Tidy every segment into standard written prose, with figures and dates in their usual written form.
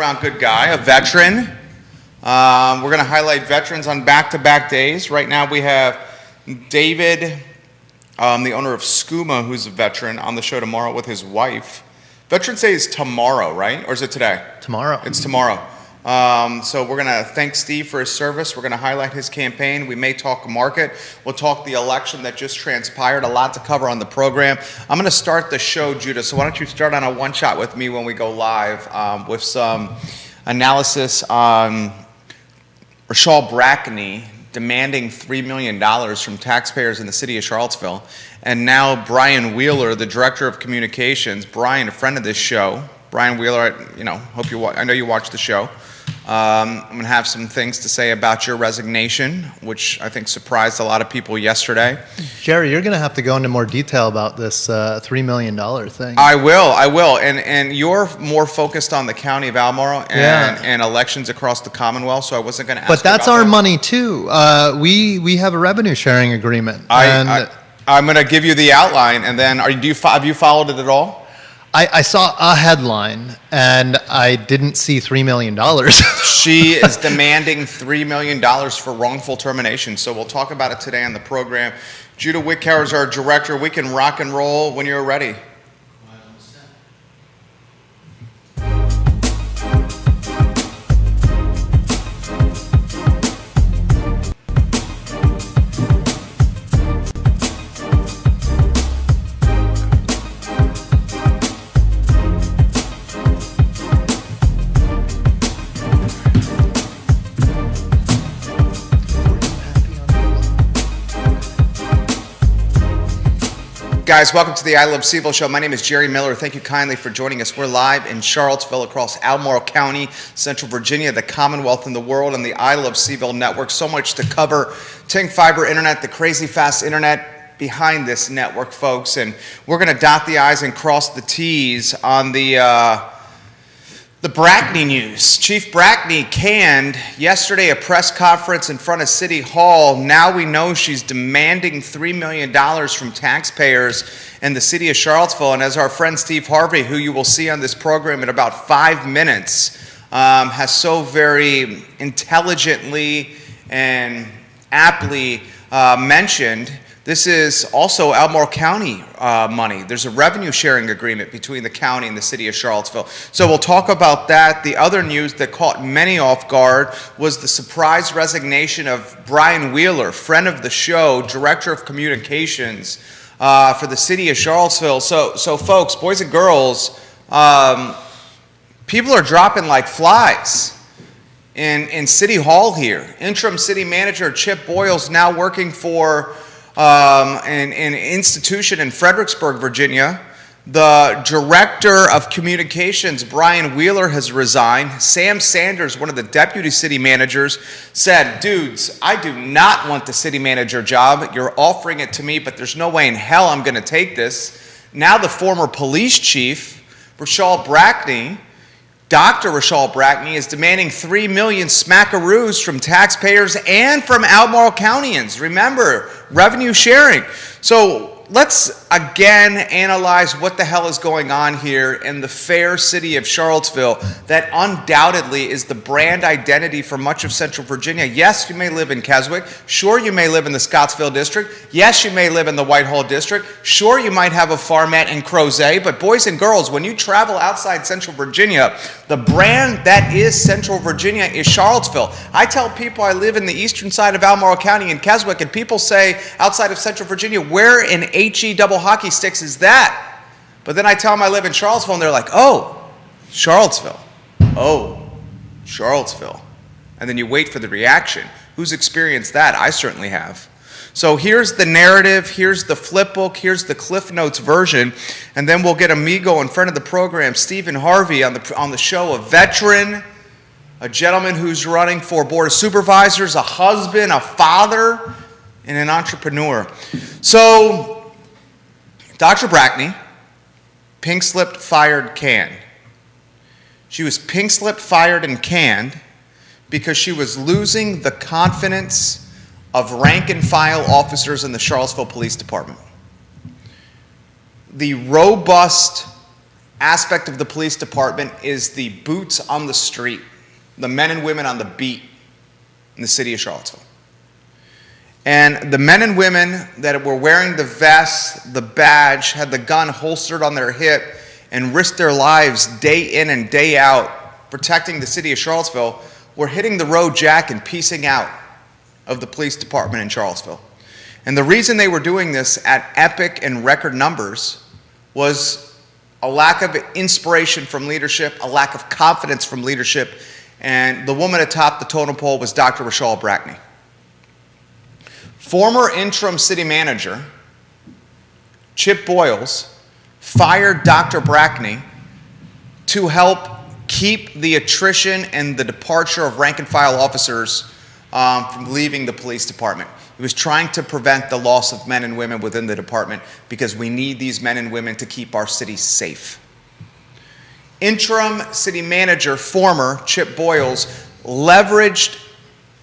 Around good guy, a veteran. We're going to highlight veterans on back-to-back days. Right now we have David, the owner of Skooma, who's a veteran, on the show tomorrow with his wife. Veterans Day is tomorrow, right? Or is it today? Tomorrow. It's tomorrow. So we're going to thank Steve for his service. We're going to highlight his campaign. We may talk market. We'll talk the election that just transpired. A lot to cover on the program. I'm going to start the show, Judah. So why don't you start on a one-shot with me when we go live with some analysis on Rachel Brackney demanding $3 million from taxpayers in the city of Charlottesville. And now Brian Wheeler, the director of communications. Brian, a friend of this show. Brian Wheeler, I know you watch the show. I'm going to have some things to say about your resignation, which I think surprised a lot of people yesterday. Jerry, you're going to have to go into more detail about this $3 million thing. I will. And you're more focused on the county of Albemarle and elections across the Commonwealth, so I wasn't going to ask But that's you about our that. money, too. We have a revenue sharing agreement. I'm going to give you the outline, and then have you followed it at all? I saw a headline, and I didn't see $3 million. She is demanding $3 million for wrongful termination. So we'll talk about it today on the program. Judah Wickower is our director. We can rock and roll when you're ready. Guys, welcome to the I Love CVille show. My name is Jerry Miller. Thank you kindly for joining us. We're live in Charlottesville, across Albemarle County, Central Virginia, the Commonwealth, and the world, and the I Love CVille network. So much to cover. Ting Fiber Internet, the crazy fast internet behind this network, folks. And we're going to dot the I's and cross the T's on the Brackney news. Chief Brackney canned yesterday a press conference in front of City Hall. Now we know she's demanding $3 million from taxpayers in the city of Charlottesville. And as our friend Steve Harvey, who you will see on this program in about 5 minutes, has so very intelligently and aptly mentioned, this is also Albemarle County money. There's a revenue sharing agreement between the county and the city of Charlottesville. So we'll talk about that. The other news that caught many off guard was the surprise resignation of Brian Wheeler, friend of the show, director of communications for the city of Charlottesville. So folks, boys and girls, people are dropping like flies in City Hall here. Interim city manager Chip Boyle's now working for an institution in Fredericksburg, Virginia. The director of communications, Brian Wheeler, has resigned. Sam Sanders, one of the deputy city managers, said, dudes, I do not want the city manager job. You're offering it to me, but there's no way in hell I'm going to take this. Now the former police chief, Rachel Brackney, Dr. Rachel Brackney, is demanding $3 million smackaroos from taxpayers and from Albemarle Countyans. Remember, revenue sharing. So let's again analyze what the hell is going on here in the fair city of Charlottesville that undoubtedly is the brand identity for much of Central Virginia. Yes, you may live in Keswick. Sure, you may live in the Scottsville district. Yes, you may live in the Whitehall district. Sure, you might have a farmette in Crozet. But boys and girls, when you travel outside Central Virginia, the brand that is Central Virginia is Charlottesville. I tell people I live in the eastern side of Albemarle County in Keswick, and people say outside of Central Virginia, where in HE double hockey sticks is that? But then I tell them I live in Charlottesville, and they're like, oh, Charlottesville. Oh, Charlottesville. And then you wait for the reaction. Who's experienced that? I certainly have. So here's the narrative, here's the flip book, here's the Cliff Notes version, and then we'll get amigo in front of the program, Stephen Harvey, on the show, a veteran, a gentleman who's running for Board of Supervisors, a husband, a father, and an entrepreneur. So, Dr. Brackney, pink slipped, fired, canned. She was pink slipped, fired, and canned because she was losing the confidence of rank and file officers in the Charlottesville Police Department. The robust aspect of the police department is the boots on the street, the men and women on the beat in the city of Charlottesville. And the men and women that were wearing the vest, the badge, had the gun holstered on their hip, and risked their lives day in and day out protecting the city of Charlottesville were hitting the road jack and piecing out of the police department in Charlottesville. And the reason they were doing this at epic and record numbers was a lack of inspiration from leadership, a lack of confidence from leadership, and the woman atop the totem pole was Dr. Rochelle Brackney. Former interim city manager Chip Boyles fired Dr. Brackney to help keep the attrition and the departure of rank and file officers from leaving the police department. He was trying to prevent the loss of men and women within the department because we need these men and women to keep our city safe. Interim city manager, former Chip Boyles, leveraged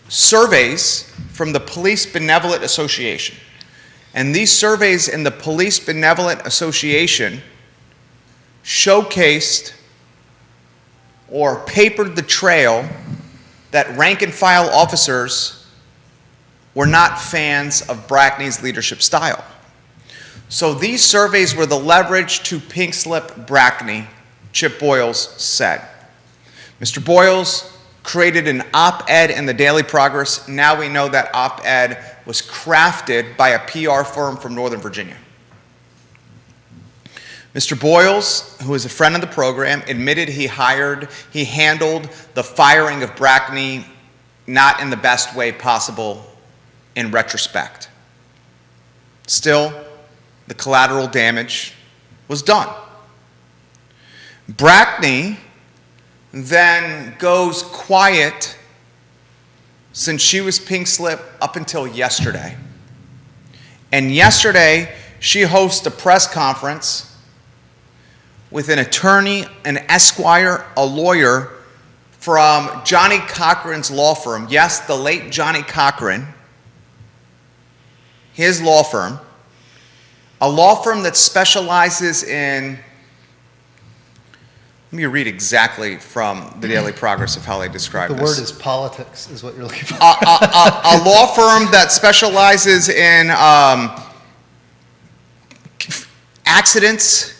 surveys from the Police Benevolent Association. And these surveys in the Police Benevolent Association showcased or papered the trail that rank and file officers were not fans of Brackney's leadership style. So these surveys were the leverage to pink slip Brackney, Chip Boyles said. Mr. Boyles created an op-ed in the Daily Progress. Now we know that op-ed was crafted by a PR firm from Northern Virginia. Mr. Boyles, who is a friend of the program, admitted he handled the firing of Brackney not in the best way possible in retrospect. Still, the collateral damage was done. Brackney then goes quiet since she was pink slip up until yesterday. And yesterday, she hosts a press conference with an attorney, an esquire, a lawyer from Johnny Cochran's law firm. Yes, the late Johnny Cochran, his law firm, a law firm that specializes in, let me read exactly from the Daily Progress of how they describe this. The word is politics, is what you're looking for. A law firm that specializes in accidents,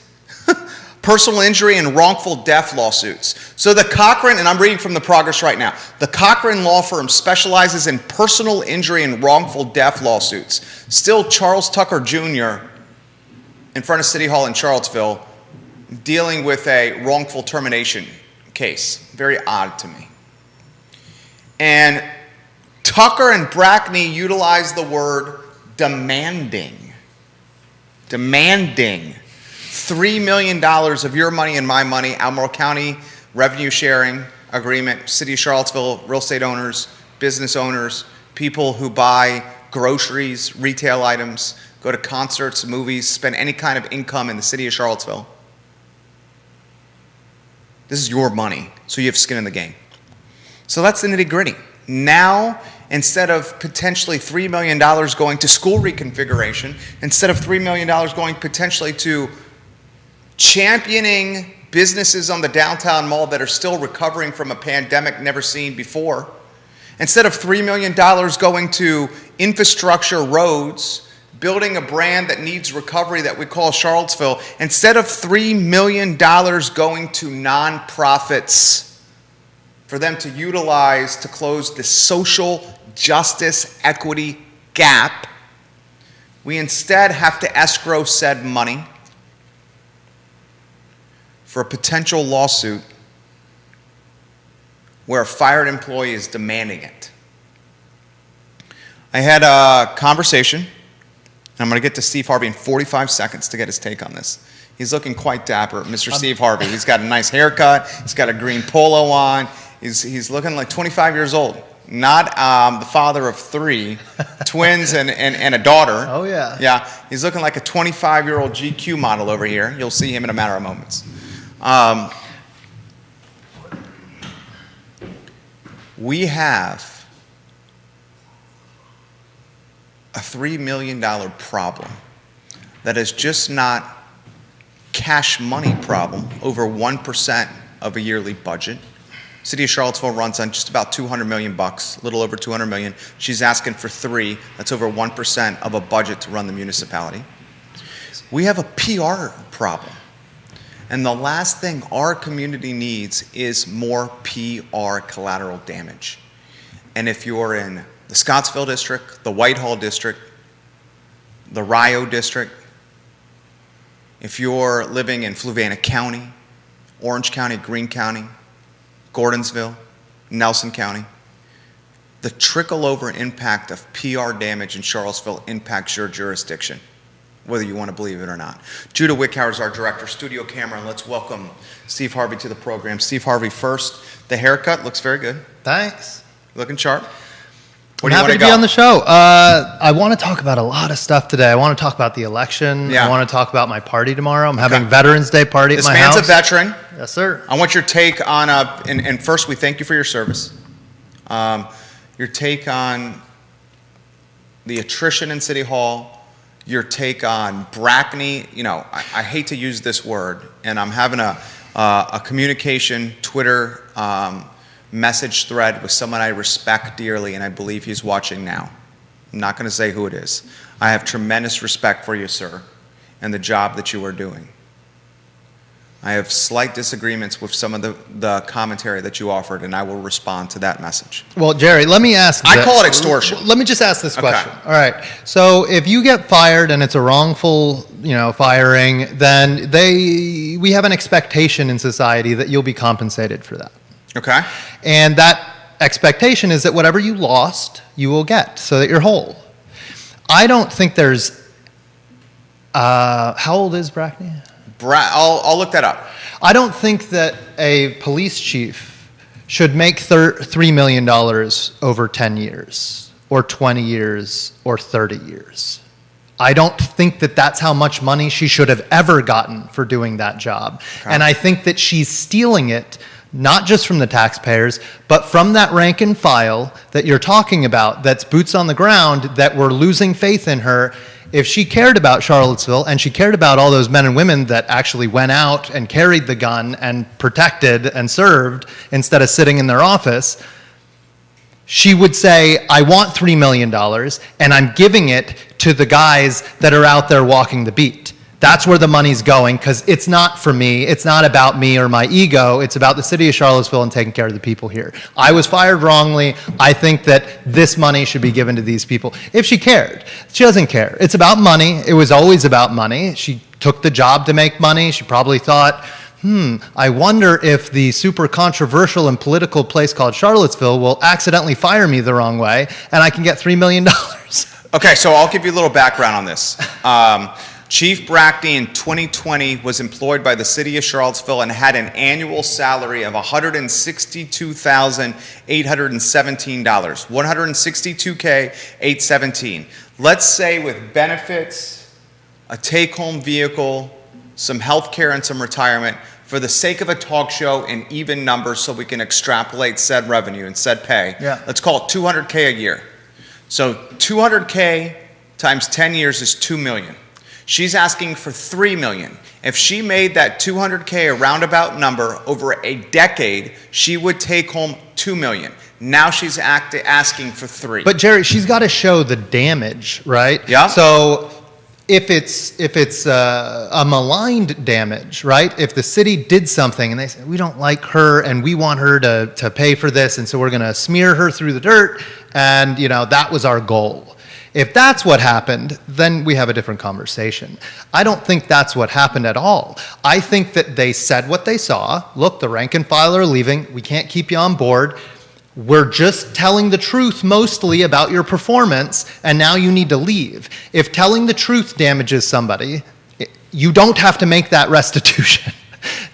personal injury, and wrongful death lawsuits. So the Cochran, and I'm reading from the Progress right now, the Cochran law firm specializes in personal injury and wrongful death lawsuits. Still, Charles Tucker Jr. in front of City Hall in Charlottesville dealing with a wrongful termination case. Very odd to me. And Tucker and Brackney utilized the word demanding. Demanding $3 million of your money and my money, Albemarle County revenue sharing agreement, City of Charlottesville, real estate owners, business owners, people who buy groceries, retail items, go to concerts, movies, spend any kind of income in the City of Charlottesville. This is your money, so you have skin in the game. So that's the nitty-gritty. Now, instead of potentially $3 million going to school reconfiguration, instead of $3 million going potentially to championing businesses on the downtown mall that are still recovering from a pandemic never seen before, instead of $3 million going to infrastructure, roads, building a brand that needs recovery that we call Charlottesville, instead of $3 million going to nonprofits for them to utilize to close the social justice equity gap, we instead have to escrow said money for a potential lawsuit where a fired employee is demanding it. I had a conversation, and I'm going to get to Steve Harvey in 45 seconds to get his take on this. He's looking quite dapper, Mr. Steve Harvey. He's got a nice haircut. He's got a green polo on. He's looking like 25 years old. Not the father of 3 twins and a daughter. Oh, yeah. Yeah, he's looking like a 25-year-old GQ model over here. You'll see him in a matter of moments. We have a $3 million problem that is just not cash money problem, over 1% of a yearly budget. City of Charlottesville runs on just about $200 million bucks, a little over 200 million. She's asking for 3. That's over 1% of a budget to run the municipality. We have a PR problem. And the last thing our community needs is more PR collateral damage. And if you're in the Scottsville district, the Whitehall district, the Rio district, if you're living in Fluvanna County, Orange County, Greene County, Gordonsville, Nelson County, the trickle-over impact of PR damage in Charlottesville impacts your jurisdiction, whether you want to believe it or not. Judah Wickhauer is our director, studio camera, and let's welcome Steve Harvey to the program. Steve Harvey first. The haircut looks very good. Thanks. Looking sharp. I'm happy to be on the show. I want to talk about a lot of stuff today. I want to talk about the election. Yeah. I want to talk about my party tomorrow. I'm having Veterans Day party at my house. This man's a veteran. Yes, sir. I want your take on, and first we thank you for your service. Your take on the attrition in City Hall, your take on Brackney. You know, I hate to use this word, and I'm having a communication Twitter message thread with someone I respect dearly, and I believe he's watching now. I'm not going to say who it is. I have tremendous respect for you, sir, and the job that you are doing. I have slight disagreements with some of the commentary that you offered, and I will respond to that message. Well, Jerry, let me ask I call it extortion. Let me just ask this Okay. question. All right. So if you get fired and it's a wrongful, firing, then we have an expectation in society that you'll be compensated for that. Okay? And that expectation is that whatever you lost, you will get, so that you're whole. I don't think there's. How old is Brackney? I'll look that up. I don't think that a police chief should make $3 million over 10 years, or 20 years, or 30 years. I don't think that that's how much money she should have ever gotten for doing that job. Okay. And I think that she's stealing it, not just from the taxpayers, but from that rank and file that you're talking about, that's boots on the ground, that we're losing faith in her. If she cared about Charlottesville and she cared about all those men and women that actually went out and carried the gun and protected and served instead of sitting in their office, she would say, I want $3 million and I'm giving it to the guys that are out there walking the beat. That's where the money's going, because it's not for me. It's not about me or my ego. It's about the city of Charlottesville and taking care of the people here. I was fired wrongly. I think that this money should be given to these people. If she cared. She doesn't care. It's about money. It was always about money. She took the job to make money. She probably thought, I wonder if the super controversial and political place called Charlottesville will accidentally fire me the wrong way, and I can get $3 million. Okay, so I'll give you a little background on this. Chief Brackney in 2020 was employed by the city of Charlottesville and had an annual salary of $162,817. $162,817. Let's say with benefits, a take-home vehicle, some health care, and some retirement, for the sake of a talk show and even numbers so we can extrapolate said revenue and said pay. Yeah. Let's call it $200K a year. So $200K times 10 years is $2 million. She's asking for $3 million. If she made that $200K a roundabout number over a decade, she would take home $2 million. Now she's asking for $3. But Jerry, she's got to show the damage, right? Yeah. So if it's a maligned damage, right? If the city did something and they said, we don't like her and we want her to pay for this, and so we're going to smear her through the dirt, and that was our goal. If that's what happened, then we have a different conversation. I don't think that's what happened at all. I think that they said what they saw. Look, the rank and file are leaving. We can't keep you on board. We're just telling the truth mostly about your performance, and now you need to leave. If telling the truth damages somebody, you don't have to make that restitution.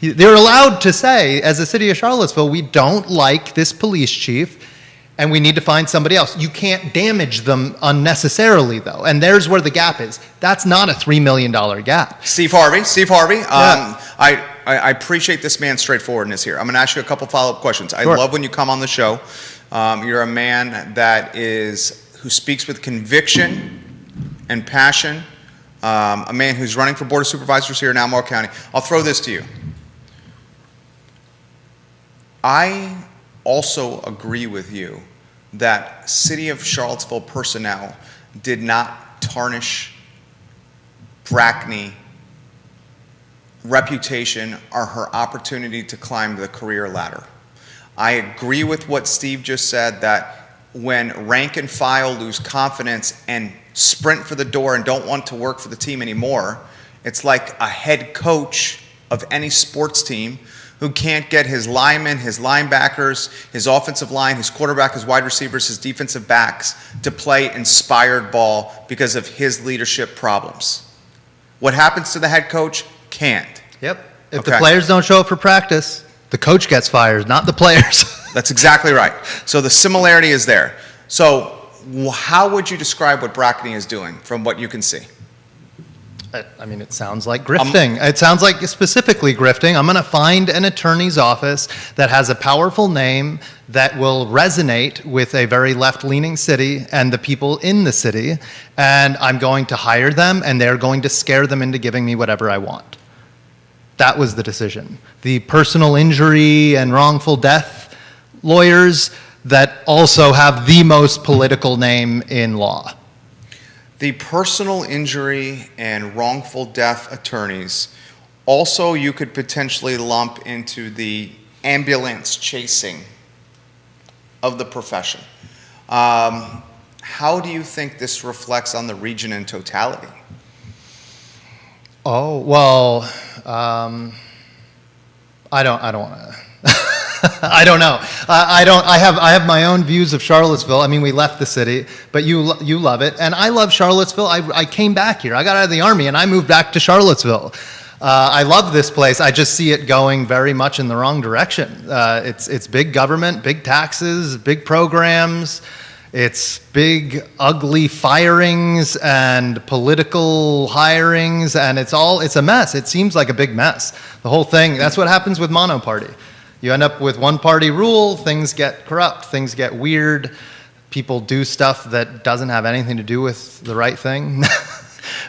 They're allowed to say, as a city of Charlottesville, we don't like this police chief, and we need to find somebody else. You can't damage them unnecessarily, though, and there's where the gap is. That's not a $3 million gap. Steve Harvey. Yeah. I appreciate this man's straightforwardness here. I'm going to ask you a couple follow-up questions. I Sure. love when you come on the show. You're a man who speaks with conviction and passion a man who's running for Board of Supervisors here in Albemarle County. I'll throw this to you. I also agree with you that City of Charlottesville personnel did not tarnish Brackney reputation or her opportunity to climb the career ladder. I agree with what Steve just said, that when rank and file lose confidence and sprint for the door and don't want to work for the team anymore, it's like a head coach of any sports team who can't get his linemen, his linebackers, his offensive line, his quarterback, his wide receivers, his defensive backs to play inspired ball because of his leadership problems. What happens to the head coach? Can't. Yep. If Okay. the players don't show up for practice, the coach gets fired, not the players. That's exactly right. So the similarity is there. So how would you describe what Brackney is doing from what you can see? I mean, it sounds like grifting. It sounds like specifically grifting. I'm going to find an attorney's office that has a powerful name that will resonate with a very left-leaning city and the people in the city, and I'm going to hire them, and they're going to scare them into giving me whatever I want. That was the decision. The personal injury and wrongful death lawyers that also have the most political name in law. The personal injury and wrongful death attorneys, also you could potentially lump into the ambulance chasing of the profession. How do you think this reflects on the region in totality? Oh, well, I don't want to. I don't know. I have my own views of Charlottesville. I mean, we left the city, but you love it, and I love Charlottesville. I came back here. I got out of the Army, and I moved back to Charlottesville. I love this place. I just see it going very much in the wrong direction. It's big government, big taxes, big programs. It's big, ugly firings and political hirings, and it's a mess. It seems like a big mess. The whole thing, that's what happens with monoparty. You end up with one-party rule, things get corrupt, things get weird, people do stuff that doesn't have anything to do with the right thing.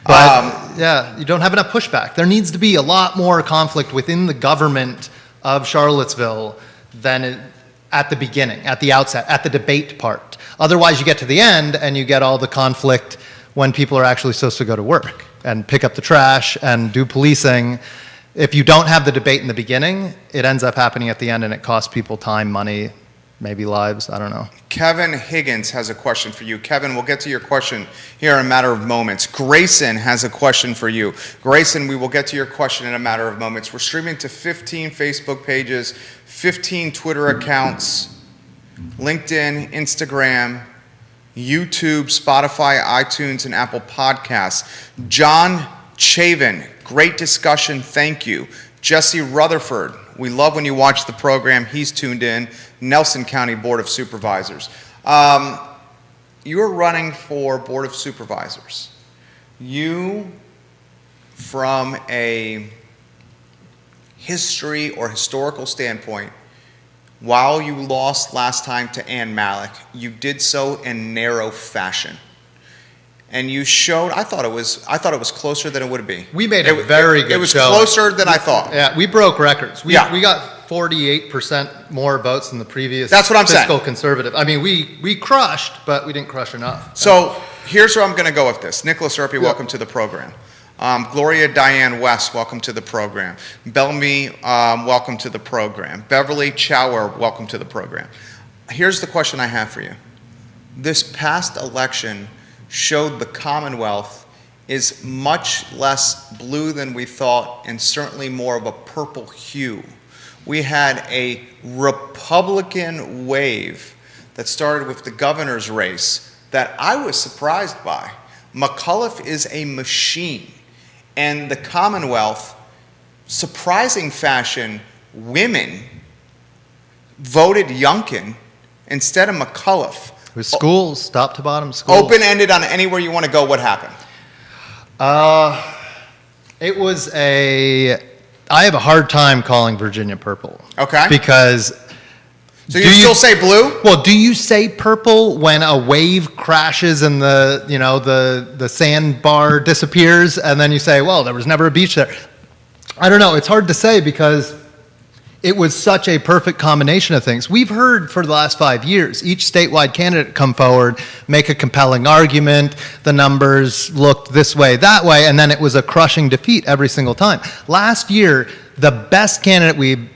But yeah, you don't have enough pushback. There needs to be a lot more conflict within the government of Charlottesville than at the beginning, at the outset, at the debate part. Otherwise, you get to the end and you get all the conflict when people are actually supposed to go to work and pick up the trash and do policing. If you don't have the debate in the beginning, it ends up happening at the end, and it costs people time, money, maybe lives. I don't know. Kevin Higgins has a question for you. Kevin, we'll get to your question here in a matter of moments. Grayson has a question for you. Grayson, we will get to your question in a matter of moments. We're streaming to 15 Facebook pages, 15 Twitter accounts, LinkedIn, Instagram, YouTube, Spotify, iTunes, and Apple Podcasts. John Chavin, great discussion, thank you. Jesse Rutherford, we love when you watch the program. He's tuned in. Nelson County Board of Supervisors. You're running for Board of Supervisors. You, from a history or historical standpoint, while you lost last time to Ann Malik, you did so in narrow fashion. And you showed, I thought it was closer than it would be. We made a very good show. It was closer than I thought. Yeah, we broke records. We Yeah. got 48% more votes than the previous That's what I'm saying. fiscal conservative. I mean, we crushed, but we didn't crush enough. So here's where I'm going to go with this. Nicholas Erpy, welcome to the program. Gloria Diane West, welcome to the program. Bellamy, welcome to the program. Beverly Chower, welcome to the program. Here's the question I have for you. This past election showed the Commonwealth is much less blue than we thought, and certainly more of a purple hue. We had a Republican wave that started with the governor's race that I was surprised by. McAuliffe is a machine, and the Commonwealth, surprising fashion, women voted Youngkin instead of McAuliffe. It was schools, top to bottom schools. Open-ended on anywhere you want to go, what happened? It was I have a hard time calling Virginia purple. Okay. Because So you still say blue? Well, do you say purple when a wave crashes and the sandbar disappears, and then you say, well, there was never a beach there? I don't know. It's hard to say because it was such a perfect combination of things. We've heard for the last 5 years, each statewide candidate come forward, make a compelling argument, the numbers looked this way, that way, and then it was a crushing defeat every single time. Last year, the best candidate we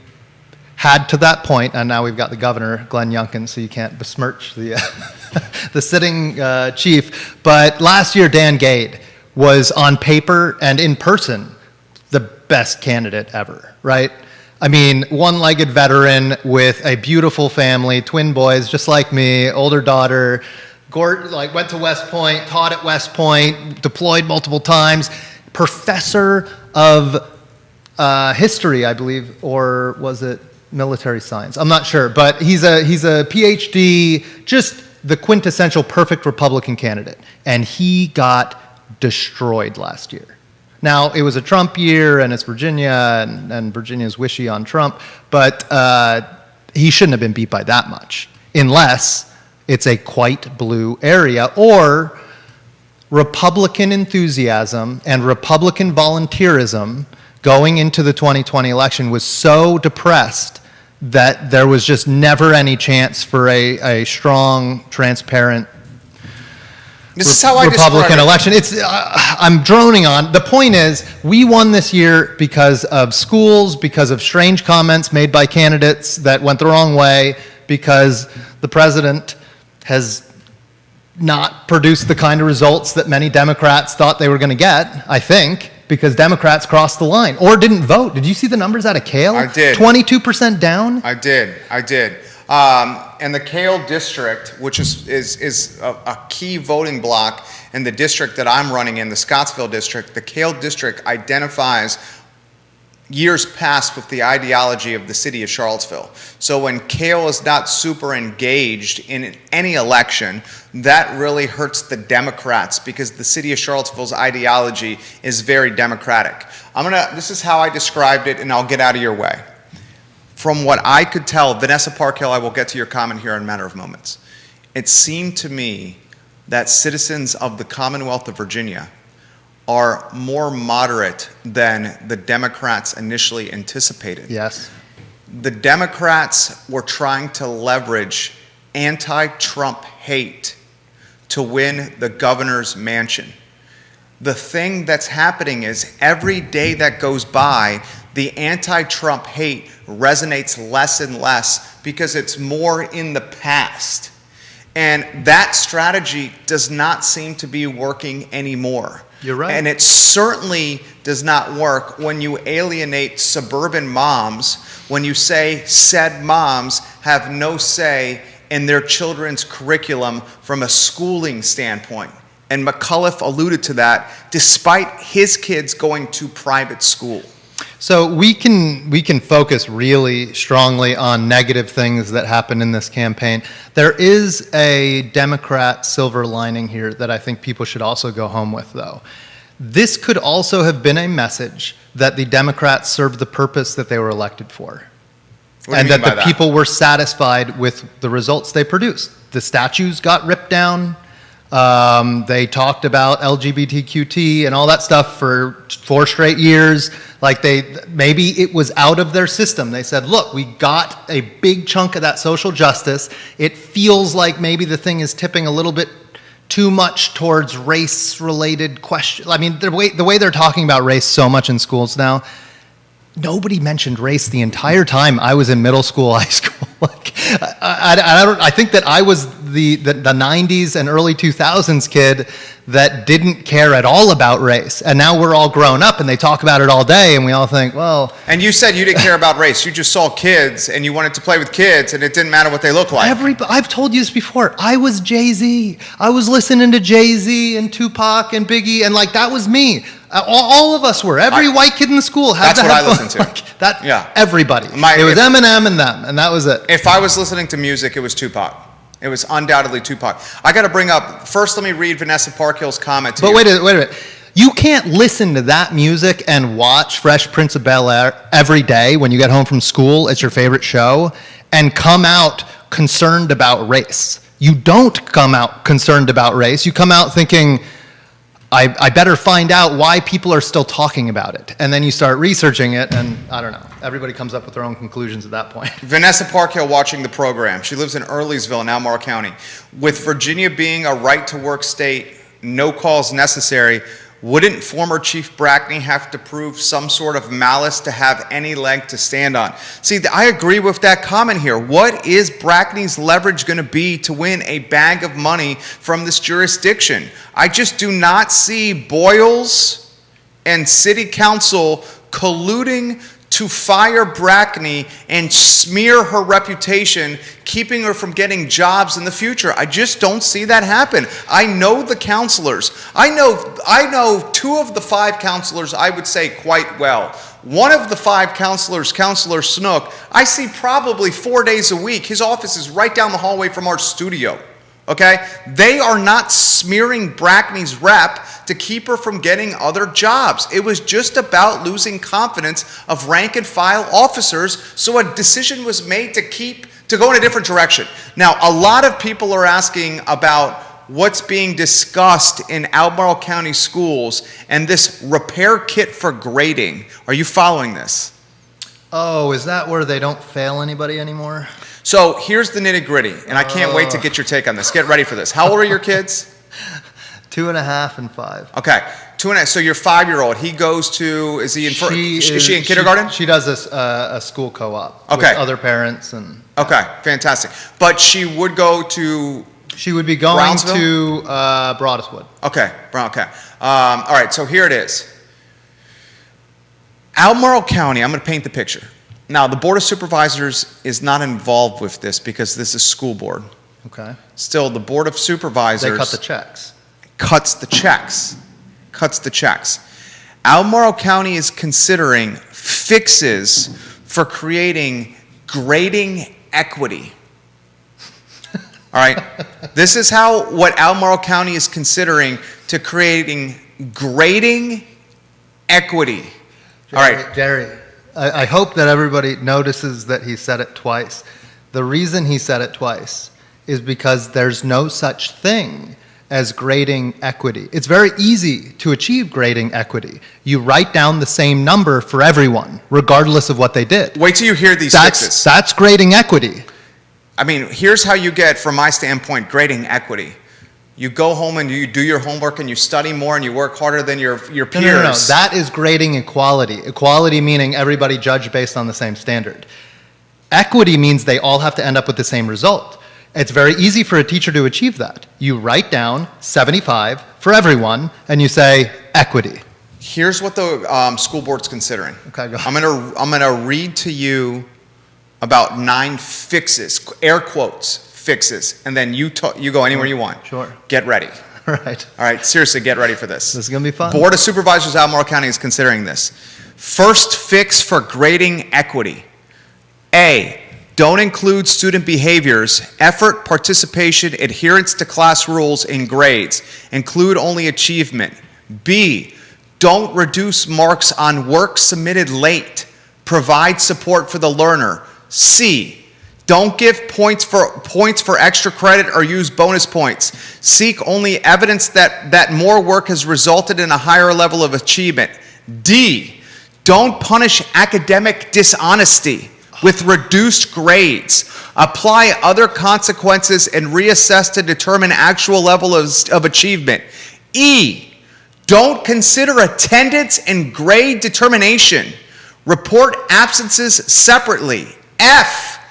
had to that point, and now we've got the governor, Glenn Youngkin, so you can't besmirch the, the sitting chief, but last year, Dan Gade was on paper and in person the best candidate ever, right? I mean, one-legged veteran with a beautiful family, twin boys, just like me, older daughter, went to West Point, taught at West Point, deployed multiple times, professor of history, I believe, or was it military science? I'm not sure, but he's a PhD, just the quintessential perfect Republican candidate, and he got destroyed last year. Now, it was a Trump year, and it's Virginia, and Virginia's wishy on Trump, but he shouldn't have been beat by that much, unless it's a quite blue area, or Republican enthusiasm and Republican volunteerism going into the 2020 election was so depressed that there was just never any chance for a strong, transparent This is how I Republican describe it. election. I'm droning on. The point is, we won this year because of schools, because of strange comments made by candidates that went the wrong way, because the president has not produced the kind of results that many Democrats thought they were going to get, I think, because Democrats crossed the line or didn't vote. Did you see the numbers out of Kale? I did. 22% down? I did. And the Kale district, which is a key voting block in the district that I'm running in, the Scottsville district, the Kale district identifies years past with the ideology of the city of Charlottesville. So when Kale is not super engaged in any election, that really hurts the Democrats because the city of Charlottesville's ideology is very Democratic. This is how I described it, and I'll get out of your way. From what I could tell, Vanessa Parkhill, I will get to your comment here in a matter of moments. It seemed to me that citizens of the Commonwealth of Virginia are more moderate than the Democrats initially anticipated. Yes. The Democrats were trying to leverage anti-Trump hate to win the governor's mansion. The thing that's happening is every day that goes by, the anti-Trump hate resonates less and less because it's more in the past. And that strategy does not seem to be working anymore. You're right. And it certainly does not work when you alienate suburban moms, when you say said moms have no say in their children's curriculum from a schooling standpoint. And McAuliffe alluded to that, despite his kids going to private school. So we can focus really strongly on negative things that happen in this campaign. There is a Democrat silver lining here that I think people should also go home with, though. This could also have been a message that the Democrats served the purpose that they were elected for. And that the people were satisfied with the results they produced. The statues got ripped down. They talked about LGBTQT and all that stuff for 4 straight years. Like maybe it was out of their system. They said, look, we got a big chunk of that social justice. It feels like maybe the thing is tipping a little bit too much towards race-related questions. I mean, the way they're talking about race so much in schools now, nobody mentioned race the entire time I was in middle school, high school. Like, I think that I was the 90s and early 2000s kid that didn't care at all about race. And now we're all grown up and they talk about it all day and we all think, well... And you said you didn't care about race. You just saw kids and you wanted to play with kids and it didn't matter what they look like. I've told you this before. I was Jay-Z. I was listening to Jay-Z and Tupac and Biggie, and like that was me. All of us were. Every white kid in the school had that's to what have I listened to. Like that, yeah. Everybody. It was Eminem and them, and that was it. If I was listening to music, it was Tupac. It was undoubtedly Tupac. I got to bring up, first let me read Vanessa Parkhill's comment to you. But wait a minute. You can't listen to that music and watch Fresh Prince of Bel-Air every day when you get home from school. It's your favorite show. and come out concerned about race. You don't come out concerned about race. You come out thinking, I better find out why people are still talking about it. And then you start researching it, and I don't know. Everybody comes up with their own conclusions at that point. Vanessa Parkhill watching the program. She lives in Earleysville in Albemarle County. With Virginia being a right-to-work state, no calls necessary, wouldn't former Chief Brackney have to prove some sort of malice to have any leg to stand on? See, I agree with that comment here. What is Brackney's leverage going to be to win a bag of money from this jurisdiction? I just do not see Boyles and City Council colluding to fire Brackney and smear her reputation, keeping her from getting jobs in the future. I just don't see that happen. I know the counselors. I know 2 of the 5 counselors I would say quite well. One of the 5 counselors, Counselor Snook, I see probably 4 days a week. His office is right down the hallway from our studio. Okay? They are not smearing Brackney's rep to keep her from getting other jobs. It was just about losing confidence of rank and file officers, so a decision was made to go in a different direction. Now, a lot of people are asking about what's being discussed in Albemarle County schools and this repair kit for grading. Are you following this? Oh, is that where they don't fail anybody anymore? So here's the nitty gritty, and I can't wait to get your take on this. Get ready for this. How old are your kids? 2.5 and 5. Okay, 2.5. So your 5-year-old, he goes to, is she in kindergarten? She does a school co-op Okay. with other parents. And Okay, fantastic. But she would go to, she would be going Brownsville? to Broaduswood. okay. All right, so here it is. Albemarle County, I'm going to paint the picture. Now, the Board of Supervisors is not involved with this because this is school board. Okay. Still, the Board of Supervisors They cut the checks. cuts the checks. Albemarle County is considering fixes for creating grading equity. All right? This is what Albemarle County is considering to creating grading equity. All right. Jerry, I hope that everybody notices that he said it twice. The reason he said it twice is because there's no such thing as grading equity. It's very easy to achieve grading equity. You write down the same number for everyone, regardless of what they did. Wait till you hear these fixes. That's grading equity. I mean, here's how you get, from my standpoint, grading equity. You go home and you do your homework and you study more and you work harder than your peers. No. That is grading equality. Equality meaning everybody judged based on the same standard. Equity means they all have to end up with the same result. It's very easy for a teacher to achieve that. You write down 75 for everyone and you say equity. Here's what the school board's considering. Okay, go ahead. I'm gonna read to you about 9 fixes, air quotes, fixes, and then you go anywhere you want. Sure. Get ready. All right. All right, seriously, get ready for this. This is going to be fun. Board of Supervisors Albemarle County is considering this. First fix for grading equity. A, don't include student behaviors, effort, participation, adherence to class rules in grades. Include only achievement. B, don't reduce marks on work submitted late. Provide support for the learner. C, don't give points for extra credit or use bonus points. Seek only evidence that more work has resulted in a higher level of achievement. D, don't punish academic dishonesty with reduced grades. Apply other consequences and reassess to determine actual level of achievement. E, don't consider attendance and grade determination. Report absences separately. F,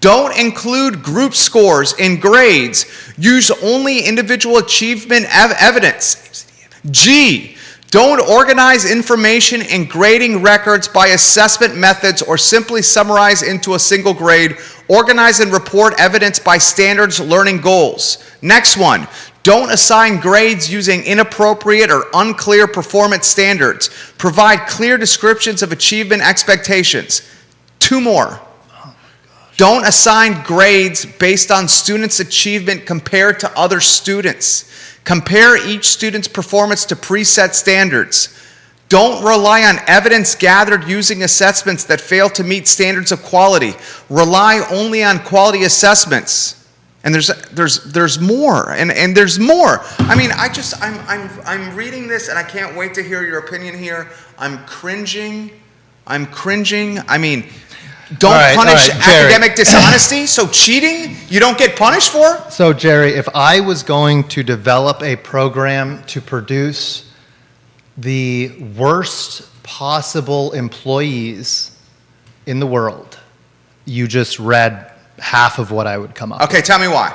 don't include group scores in grades. Use only individual achievement evidence. G, don't organize information in grading records by assessment methods or simply summarize into a single grade. Organize and report evidence by standards learning goals. Next one, don't assign grades using inappropriate or unclear performance standards. Provide clear descriptions of achievement expectations. 2 more. Don't assign grades based on students' achievement compared to other students. Compare each student's performance to preset standards. Don't rely on evidence gathered using assessments that fail to meet standards of quality. Rely only on quality assessments. And there's more, and there's more. I mean, I'm reading this, and I can't wait to hear your opinion here. I'm cringing. I mean, don't punish academic dishonesty. So cheating, you don't get punished for? So Jerry, if I was going to develop a program to produce the worst possible employees in the world, you just read half of what I would come up with. Okay, tell me why.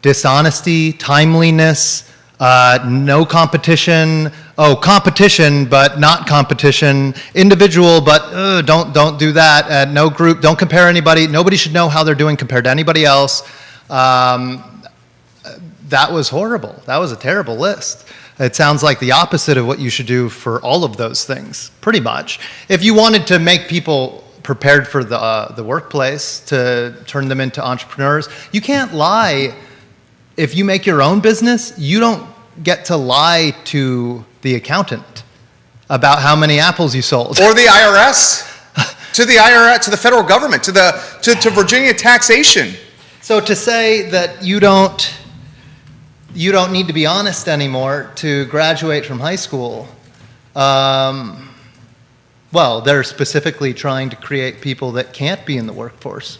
Dishonesty, timeliness, no competition. Oh, competition, but not competition. Individual, but don't do that. No group, don't compare anybody. Nobody should know how they're doing compared to anybody else. That was horrible. That was a terrible list. It sounds like the opposite of what you should do for all of those things, pretty much. If you wanted to make people prepared for the workplace, to turn them into entrepreneurs, you can't lie. If you make your own business, you don't get to lie to the accountant about how many apples you sold. Or the IRS, to the IRS, to the federal government, to Virginia taxation. So to say that you don't need to be honest anymore to graduate from high school, well, they're specifically trying to create people that can't be in the workforce.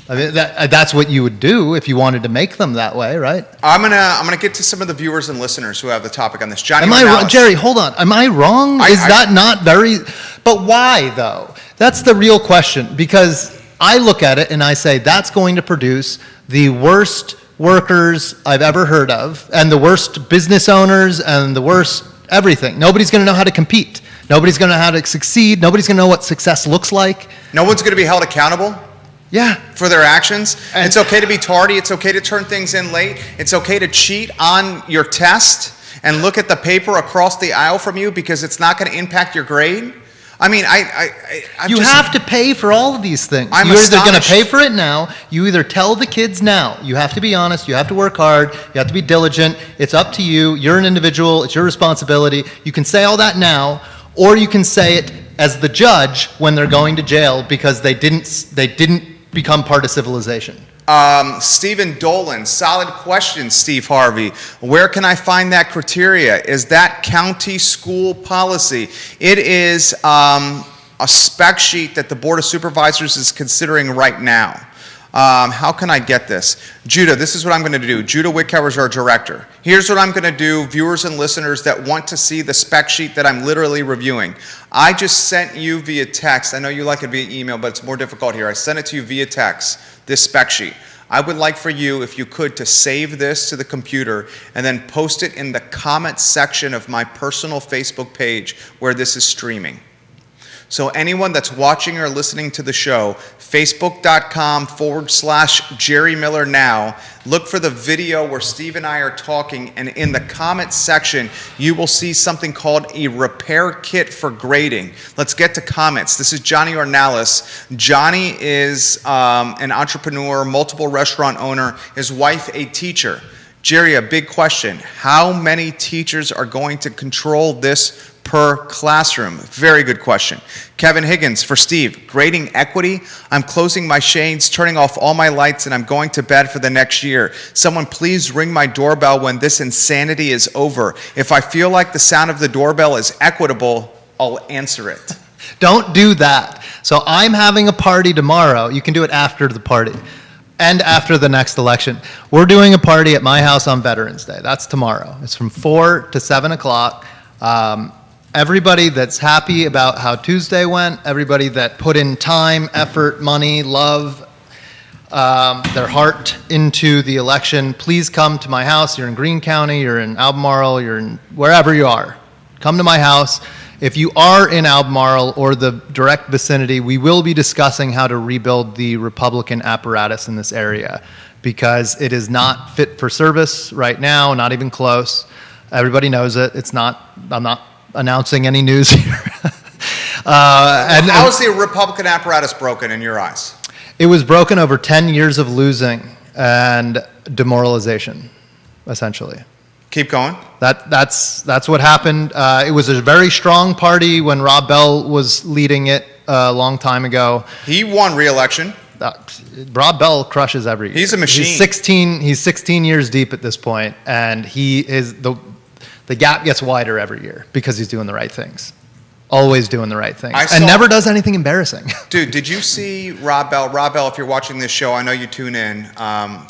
I mean, that's what you would do if you wanted to make them that way, right? I'm gonna get to some of the viewers and listeners who have the topic on this. Johnny, am I wrong? Jerry, hold on. Am I wrong? Is that not very? But why though? That's the real question. Because I look at it and I say that's going to produce the worst workers I've ever heard of, and the worst business owners, and the worst everything. Nobody's going to know how to compete. Nobody's going to know how to succeed. Nobody's going to know what success looks like. No one's going to be held accountable. Yeah. For their actions. And it's okay to be tardy. It's okay to turn things in late. It's okay to cheat on your test and look at the paper across the aisle from you because it's not going to impact your grade. I mean, you have to pay for all of these things. I'm You're either going to astonished. pay for it now. You either tell the kids now. You have to be honest. You have to work hard. You have to be diligent. It's up to you. You're an individual. It's your responsibility. You can say all that now, or you can say it as the judge when they're going to jail because they didn't become part of civilization. Stephen Dolan, solid question, Steve Harvey. Where can I find that criteria? Is that county school policy? It is a spec sheet that the Board of Supervisors is considering right now. How can I get this? Judah, this is what I'm going to do. Judah Wickhauer is our director. Here's what I'm going to do, viewers and listeners that want to see the spec sheet that I'm literally reviewing. I just sent you via text. I know you like it via email, but it's more difficult here. I sent it to you via text, this spec sheet. I would like for you, if you could, to save this to the computer and then post it in the comments section of my personal Facebook page where this is streaming. So anyone that's watching or listening to the show, facebook.com/Jerry Miller Now, look for the video where Steve and I are talking, and in the comments section, you will see something called a repair kit for grading. Let's get to comments. This is Johnny Ornalis. Johnny is an entrepreneur, multiple restaurant owner, his wife a teacher. Jerry, a big question. How many teachers are going to control this per classroom? Very good question. Kevin Higgins, for Steve, grading equity. I'm closing my shades, turning off all my lights, and I'm going to bed for the next year. Someone please ring my doorbell when this insanity is over. If I feel like the sound of the doorbell is equitable, I'll answer it. Don't do that. So I'm having a party tomorrow. You can do it after the party and after the next election. We're doing a party at my house on Veterans Day. That's tomorrow. It's from 4 to 7 o'clock. Everybody that's happy about how Tuesday went, everybody that put in time, effort, money, love, their heart into the election, please come to my house. You're in Greene County, you're in Albemarle, you're in wherever you are. Come to my house. If you are in Albemarle or the direct vicinity, we will be discussing how to rebuild the Republican apparatus in this area because it is not fit for service right now, not even close. Everybody knows it. It's not, I'm not announcing any news here. How is the Republican apparatus broken in your eyes? It was broken over 10 years of losing and demoralization, essentially. Keep going. That's what happened. It was a very strong party when Rob Bell was leading it a long time ago. He won re-election. Rob Bell crushes every year. He's a machine. He's 16 years deep at this point, and he is the gap gets wider every year because he's doing the right things. Always doing the right things. And never does anything embarrassing. Dude, did you see Rob Bell? Rob Bell, if you're watching this show, I know you tune in.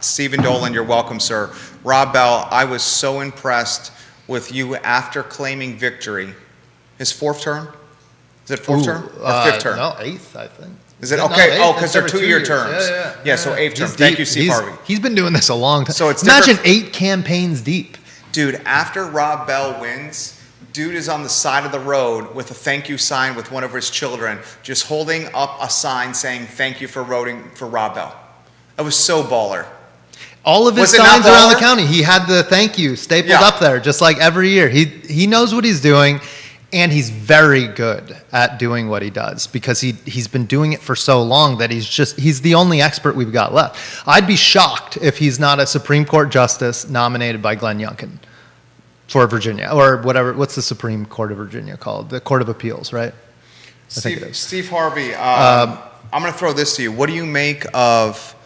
Stephen Dolan, you're welcome, sir. Rob Bell, I was so impressed with you after claiming victory. His fourth term? Is it fourth term or fifth term? No, eighth, I think. Is it No, okay? eighth. Oh, because they're It's every 2 year 2 terms. years. Yeah, so eighth term. He's Thank deep. you, Steve Harvey. He's been doing this a long time. So it's Imagine different. 8 campaigns deep. Dude, after Rob Bell wins, dude is on the side of the road with a thank you sign with one of his children, just holding up a sign saying thank you for voting for Rob Bell. That was so baller. All of his Was it not signs around the baller? county, he had the thank you stapled Yeah. up there, just like every year. He knows what he's doing, and he's very good at doing what he does because he's been doing it for so long that he's the only expert we've got left. I'd be shocked if he's not a Supreme Court justice nominated by Glenn Youngkin for Virginia, or whatever. What's the Supreme Court of Virginia called? The Court of Appeals, right? I think it is. Steve Harvey, I'm going to throw this to you. What do you make of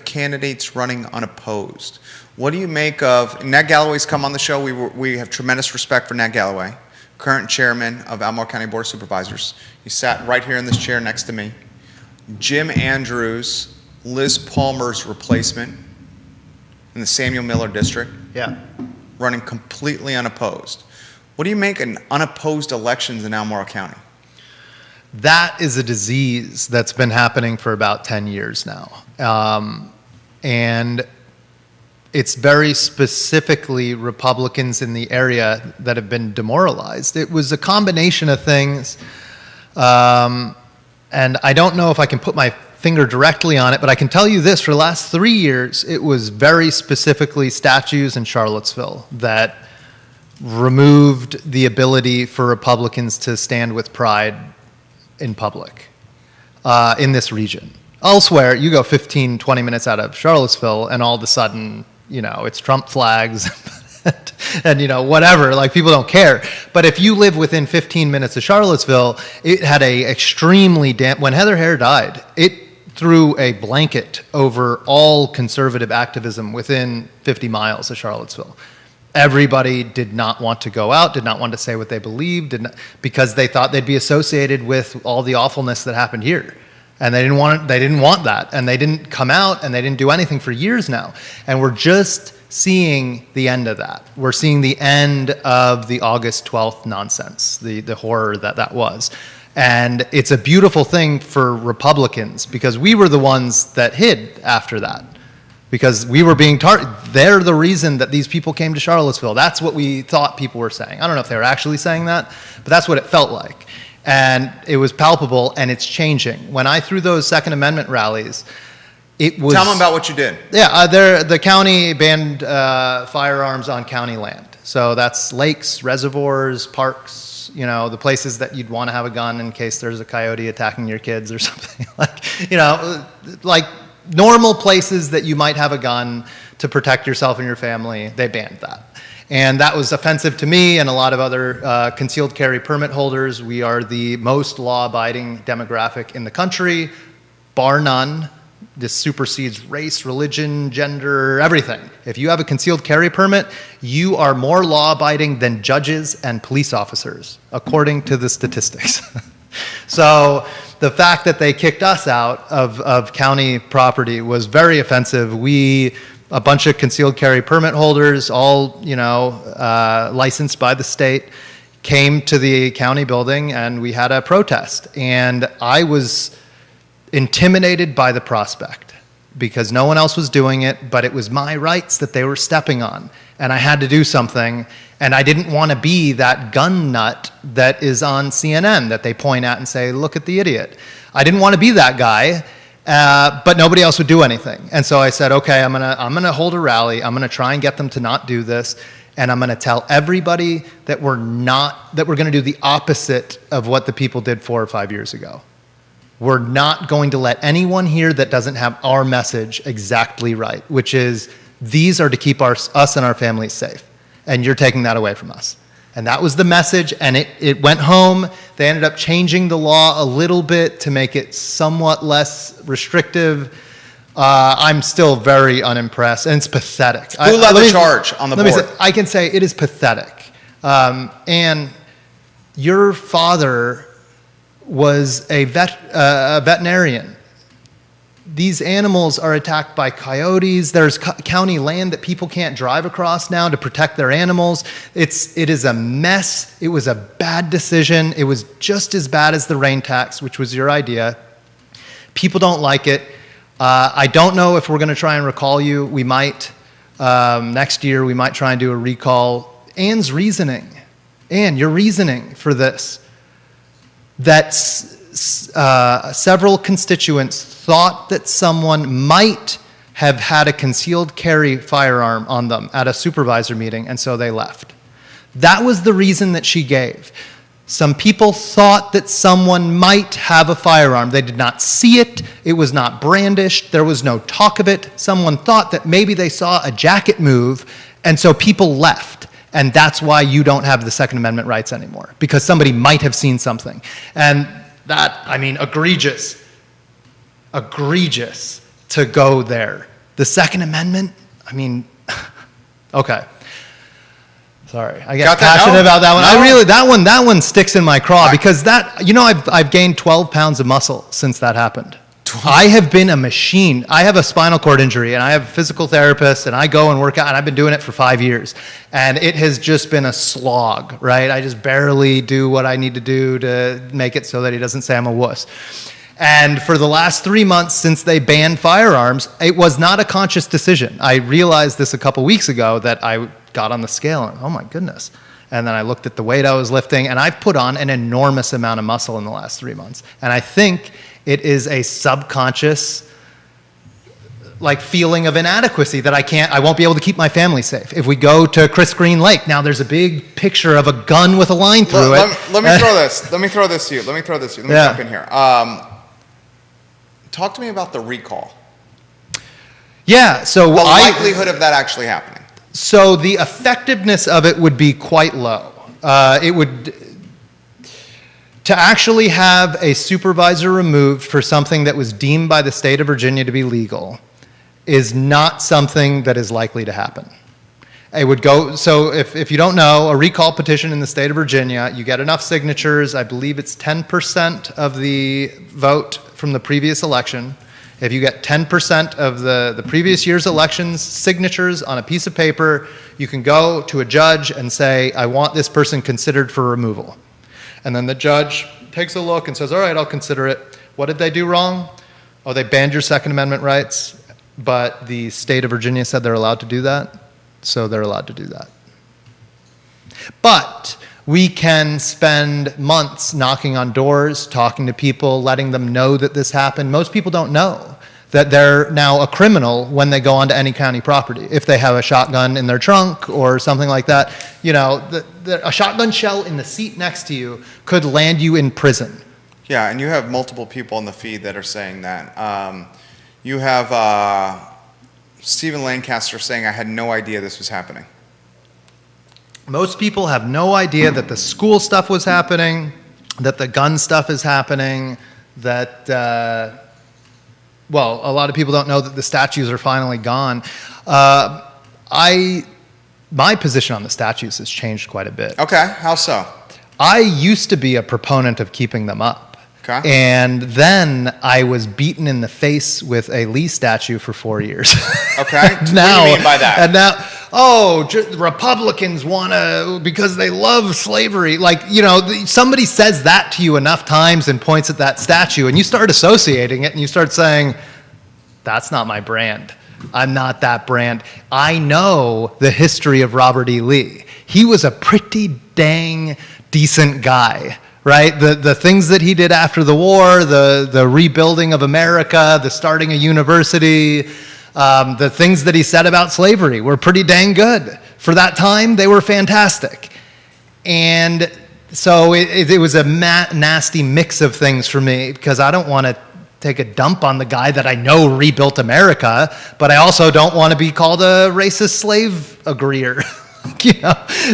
candidates running unopposed? What do you make of Ned Galloway's come on the show? We have tremendous respect for Ned Galloway, current chairman of Albemarle County Board of Supervisors. He sat right here in this chair next to me. Jim Andrews, Liz Palmer's replacement in the Samuel Miller district, Yeah. running completely unopposed. What do you make of unopposed elections in Albemarle County? That is a disease that's been happening for about 10 years now. And it's very specifically Republicans in the area that have been demoralized. It was a combination of things. And I don't know if I can put my finger directly on it, but I can tell you this, for the last 3 years, it was very specifically statues in Charlottesville that removed the ability for Republicans to stand with pride in public in this region. Elsewhere, you go 15, 20 minutes out of Charlottesville, and all of a sudden, it's Trump flags and, whatever. Like, people don't care. But if you live within 15 minutes of Charlottesville, it had when Heather Heyer died, it threw a blanket over all conservative activism within 50 miles of Charlottesville. Everybody did not want to go out, did not want to say what they believed, because they thought they'd be associated with all the awfulness that happened here. And they didn't want that. And they didn't come out, and they didn't do anything for years now. And we're just seeing the end of that. We're seeing the end of the August 12th nonsense, the horror that was. And it's a beautiful thing for Republicans, because we were the ones that hid after that. Because we were being they're the reason that these people came to Charlottesville. That's what we thought people were saying. I don't know if they were actually saying that, but that's what it felt like. And it was palpable, and it's changing. When I threw those Second Amendment rallies, it was... Tell them about what you did. Yeah, the county banned firearms on county land. So that's lakes, reservoirs, parks, the places that you'd want to have a gun in case there's a coyote attacking your kids or something. like normal places that you might have a gun to protect yourself and your family, they banned that. And that was offensive to me and a lot of other concealed carry permit holders. We are the most law-abiding demographic in the country, bar none. This supersedes race, religion, gender, everything. If you have a concealed carry permit, you are more law-abiding than judges and police officers, according to the statistics. So the fact that they kicked us out of county property was very offensive. A bunch of concealed carry permit holders, all licensed by the state, came to the county building, and we had a protest. And I was intimidated by the prospect because no one else was doing it, but it was my rights that they were stepping on, and I had to do something. And I didn't want to be that gun nut that is on CNN that they point at and say, look at the idiot. I didn't want to be that guy, but nobody else would do anything. And so I said, okay, I'm gonna hold a rally. I'm gonna try and get them to not do this, and I'm gonna tell everybody that we're gonna do the opposite of what the people did 4 or 5 years ago. We're not going to let anyone here that doesn't have our message exactly right, which is These are to keep us and our families safe, and you're taking that away from us. And that was the message, and it went home. They ended up changing the law a little bit to make it somewhat less restrictive. I'm still very unimpressed, and it's pathetic. Who led the charge on the board? I can say it is pathetic. And your father was a veterinarian. These animals are attacked by coyotes. There's county land that people can't drive across now to protect their animals. It is a mess. It was a bad decision. It was just as bad as the rain tax, which was your idea. People don't like it. I don't know if we're going to try and recall you. We might. Next year, we might try and do a recall. Anne's reasoning, Anne, your reasoning for this, that several constituents thought that someone might have had a concealed carry firearm on them at a supervisor meeting, and so they left. That was the reason that she gave. Some people thought that someone might have a firearm. They did not see it. It was not brandished. There was no talk of it. Someone thought that maybe they saw a jacket move, and so people left. And that's why you don't have the Second Amendment rights anymore, because somebody might have seen something. And that, I mean, egregious to go there. The Second Amendment, I mean, okay. Sorry, I get passionate about that one. No. That one sticks in my craw because that, I've gained 12 pounds of muscle since that happened. I have been a machine. I have a spinal cord injury, and I have a physical therapist, and I go and work out, and I've been doing it for 5 years. And it has just been a slog, right? I just barely do what I need to do to make it so that he doesn't say I'm a wuss. And for the last 3 months since they banned firearms, it was not a conscious decision. I realized this a couple weeks ago that I got on the scale, and oh my goodness. And then I looked at the weight I was lifting, and I've put on an enormous amount of muscle in the last 3 months. And I think it is a subconscious feeling of inadequacy that I won't be able to keep my family safe. If we go to Chris Green Lake, now there's a big picture of a gun with a line through it. Let me throw this. Let me jump in here. Talk to me about the recall. Yeah, so the likelihood of that actually happening. So the effectiveness of it would be quite low. To actually have a supervisor removed for something that was deemed by the state of Virginia to be legal is not something that is likely to happen. It would go, so if you don't know, a recall petition in the state of Virginia, you get enough signatures, I believe it's 10% of the vote from the previous election. If you get 10% of the previous year's elections signatures on a piece of paper, you can go to a judge and say, I want this person considered for removal. And then the judge takes a look and says, all right, I'll consider it. What did they do wrong? Oh, they banned your Second Amendment rights, but the state of Virginia said they're allowed to do that, so they're allowed to do that. But we can spend months knocking on doors, talking to people, letting them know that this happened. Most people don't know that they're now a criminal when they go onto any county property. If they have a shotgun in their trunk or something like that, a shotgun shell in the seat next to you could land you in prison. Yeah, and you have multiple people in the feed that are saying that. You have Stephen Lancaster saying, I had no idea this was happening. Most people have no idea that the school stuff was happening, that the gun stuff is happening, that... Well, a lot of people don't know that the statues are finally gone. My position on the statues has changed quite a bit. Okay, how so? I used to be a proponent of keeping them up. Okay. And then I was beaten in the face with a Lee statue for 4 years. Okay, what do you mean by that? And now, Republicans want to, because they love slavery. Somebody says that to you enough times and points at that statue, and you start associating it, and you start saying, that's not my brand. I'm not that brand. I know the history of Robert E. Lee. He was a pretty dang decent guy. Right? The things that he did after the war, the rebuilding of America, the starting a university, the things that he said about slavery were pretty dang good. For that time, they were fantastic. And so it was a nasty mix of things for me because I don't want to take a dump on the guy that I know rebuilt America, but I also don't want to be called a racist slave agreeer.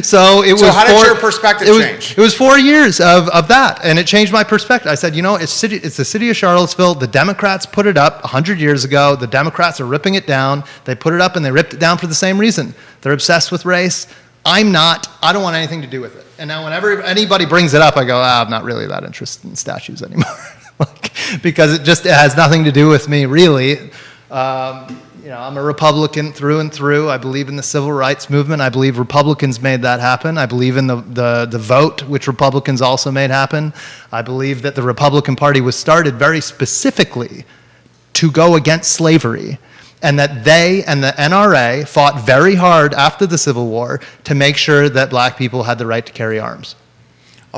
So it was. So how did your perspective change? It was 4 years of that, and it changed my perspective. I said, it's the city of Charlottesville. The Democrats put it up 100 years ago. The Democrats are ripping it down. They put it up, and they ripped it down for the same reason. They're obsessed with race. I'm not. I don't want anything to do with it. And now whenever anybody brings it up, I go, I'm not really that interested in statues anymore, because it has nothing to do with me, really. I'm a Republican through and through. I believe in the civil rights movement. I believe Republicans made that happen. I believe in the vote, which Republicans also made happen. I believe that the Republican Party was started very specifically to go against slavery, and that they and the NRA fought very hard after the Civil War to make sure that black people had the right to carry arms.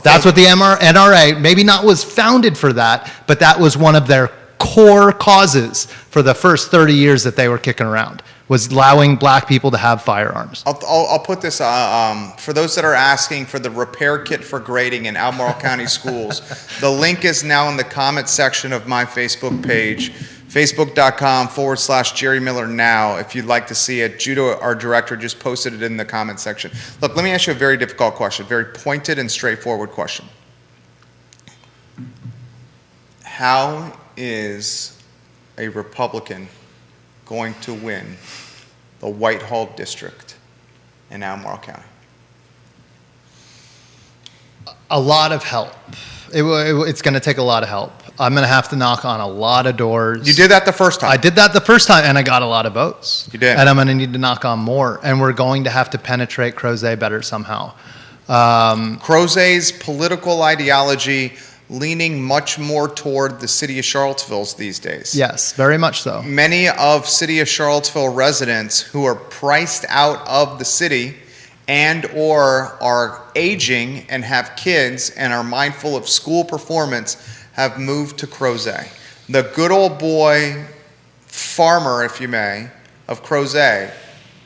That's what the NRA, maybe not was founded for that, but that was one of their core causes for the first 30 years that they were kicking around, was allowing black people to have firearms. I'll put this, for those that are asking for the repair kit for grading in Albemarle County Schools, the link is now in the comment section of my Facebook page, facebook.com/Jerry Miller now, if you'd like to see it. Judah, our director, just posted it in the comment section. Look, let me ask you a very difficult question, very pointed and straightforward question. How is a Republican going to win the Whitehall District in Albemarle County? A lot of help. It's going to take a lot of help. I'm going to have to knock on a lot of doors. You did that the first time. I did that the first time, and I got a lot of votes. You did. And I'm going to need to knock on more, and we're going to have to penetrate Crozet better somehow. Crozet's political ideology leaning much more toward the city of Charlottesville's these days. Yes, very much so. Many of city of Charlottesville residents who are priced out of the city and or are aging and have kids and are mindful of school performance have moved to Crozet. The good old boy farmer, if you may, of Crozet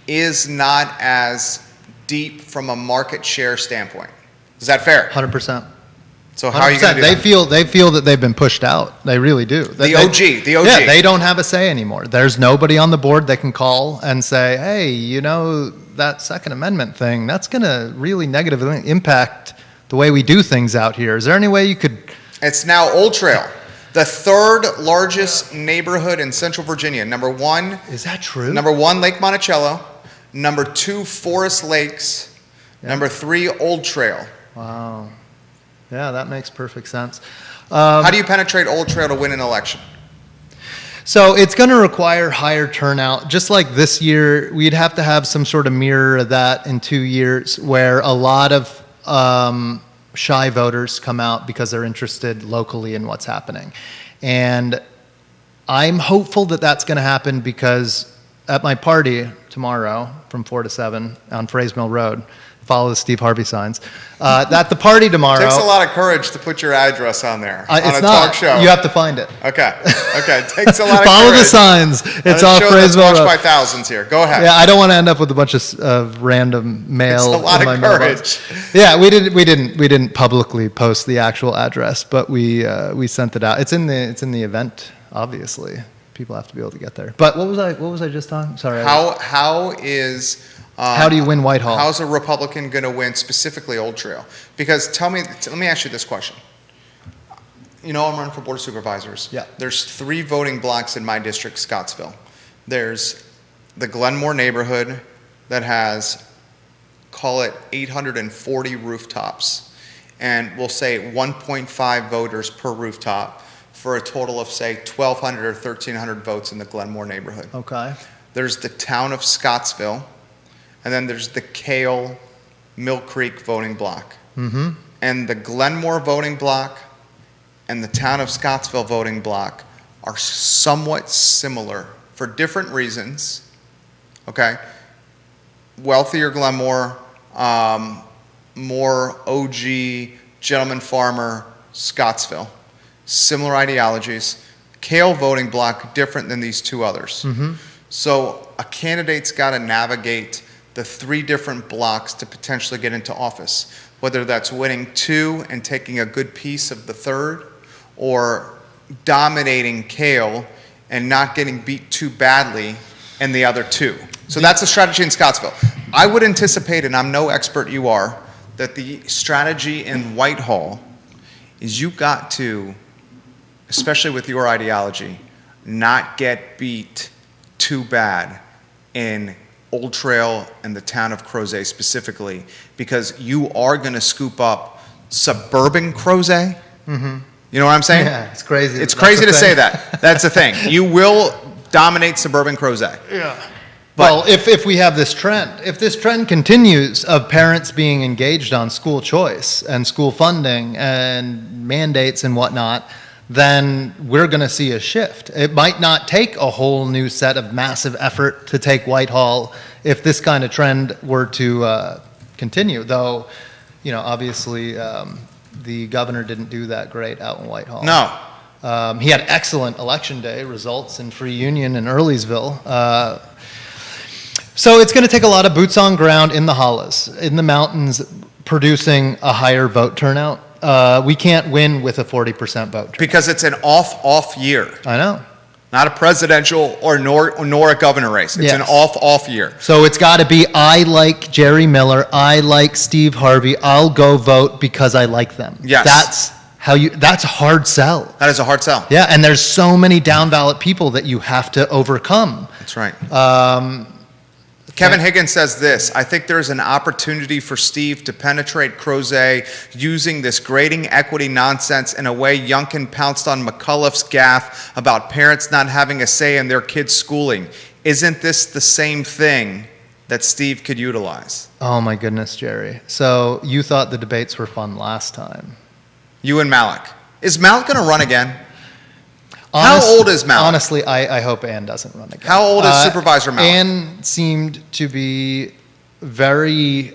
is not as deep from a market share standpoint. Is that fair? 100%. So how are you going to do that? They feel that they've been pushed out. They really do. The OG. Yeah, they don't have a say anymore. There's nobody on the board they can call and say, hey, that Second Amendment thing, that's going to really negatively impact the way we do things out here. Is there any way you could... It's now Old Trail, the third largest neighborhood in Central Virginia. Number one... Is that true? Number one, Lake Monticello. Number two, Forest Lakes. Yeah. Number three, Old Trail. Wow. Yeah, that makes perfect sense. How do you penetrate Old Trail to win an election? So it's going to require higher turnout. Just like this year, we'd have to have some sort of mirror of that in 2 years, where a lot of shy voters come out because they're interested locally in what's happening. And I'm hopeful that that's going to happen, because at my party tomorrow from 4 to 7 on Fraze Mill Road, follow the Steve Harvey signs. At the party tomorrow. It takes a lot of courage to put your address on there on it's a not. talk show. You have to find it. Okay. It takes a lot of follow courage. the signs. It's all Fraze Mill Road. Road. Watched by thousands here. Go ahead. Yeah, I don't want to end up with a bunch of random mail. It's a lot of courage. Yeah, we didn't publicly post the actual address, but we sent it out. It's in the event, obviously. People have to be able to get there. But what was I just talking? Sorry. How do you win Whitehall? How's a Republican going to win specifically Old Trail? Because let me ask you this question. I'm running for Board of Supervisors. Yeah. There's 3 voting blocks in my district, Scottsville. There's the Glenmore neighborhood that has, call it 840 rooftops. And we'll say 1.5 voters per rooftop for a total of, say, 1,200 or 1,300 votes in the Glenmore neighborhood. Okay. There's the town of Scottsville. And then there's the Kale, Mill Creek voting block. Mm-hmm. And the Glenmore voting block and the town of Scottsville voting block are somewhat similar for different reasons. Okay? Wealthier Glenmore, more OG, gentleman farmer, Scottsville. Similar ideologies. Kale voting block different than these 2 others. Mm-hmm. So a candidate's got to navigate the 3 different blocks to potentially get into office, whether that's winning 2 and taking a good piece of the 3rd, or dominating Cale and not getting beat too badly in the other two. So that's the strategy in Scottsville. I would anticipate, and I'm no expert, you are, that the strategy in Whitehall is you got to, especially with your ideology, not get beat too bad in Old Trail and the town of Crozet specifically, because you are going to scoop up suburban Crozet. Mm-hmm. You know what I'm saying? Yeah, it's crazy. It's crazy to say that. That's the thing. You will dominate suburban Crozet. Yeah. Well, if we have this trend, if this trend continues of parents being engaged on school choice and school funding and mandates and whatnot, then we're going to see a shift. It might not take a whole new set of massive effort to take Whitehall if this kind of trend were to continue, though, you know, obviously the governor didn't do that great out in Whitehall. No. He had excellent election day results in Free Union and Earlysville. So it's going to take a lot of boots on ground in the hollows, in the mountains, producing a higher vote turnout. We can't win with a 40% vote turnout. Because it's an off year. I know. Not a presidential nor a governor race. It's an off year. So it's got to be, I like Jerry Miller, I like Steve Harvey, I'll go vote because I like them. Yes. That's a hard sell. That is a hard sell. Yeah, and there's so many down ballot people that you have to overcome. That's right. Kevin Higgins says this: I think there's an opportunity for Steve to penetrate Crozet using this grading equity nonsense in a way Youngkin pounced on McAuliffe's gaffe about parents not having a say in their kids' schooling. Isn't this the same thing that Steve could utilize? Oh my goodness, Jerry. So you thought the debates were fun last time. You and Malik. Is Malik going to run again? How old is Malik? Honestly, I hope Ann doesn't run again. How old is Supervisor Malik? Ann seemed to be very,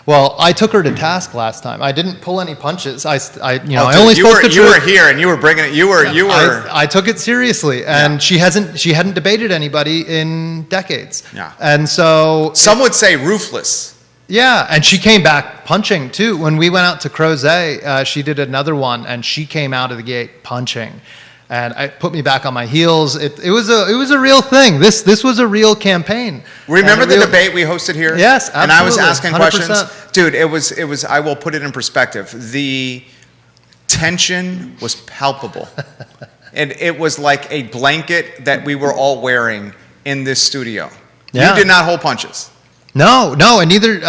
well, I took her to task last time. I didn't pull any punches. I only spoke the truth. You were here and you were bringing it. You were. I took it seriously, and she hadn't debated anybody in decades. Yeah. And so some would say ruthless. Yeah, and she came back punching too. When we went out to Crozet, she did another one, and she came out of the gate punching, and it put me back on my heels. It was a real thing. This was a real campaign. Remember the debate we hosted here? Yes, absolutely. And I was asking 100%. questions, dude. It was. I will put it in perspective. The tension was palpable, and it was like a blanket that we were all wearing in this studio. Yeah. You did not hold punches. No, and neither,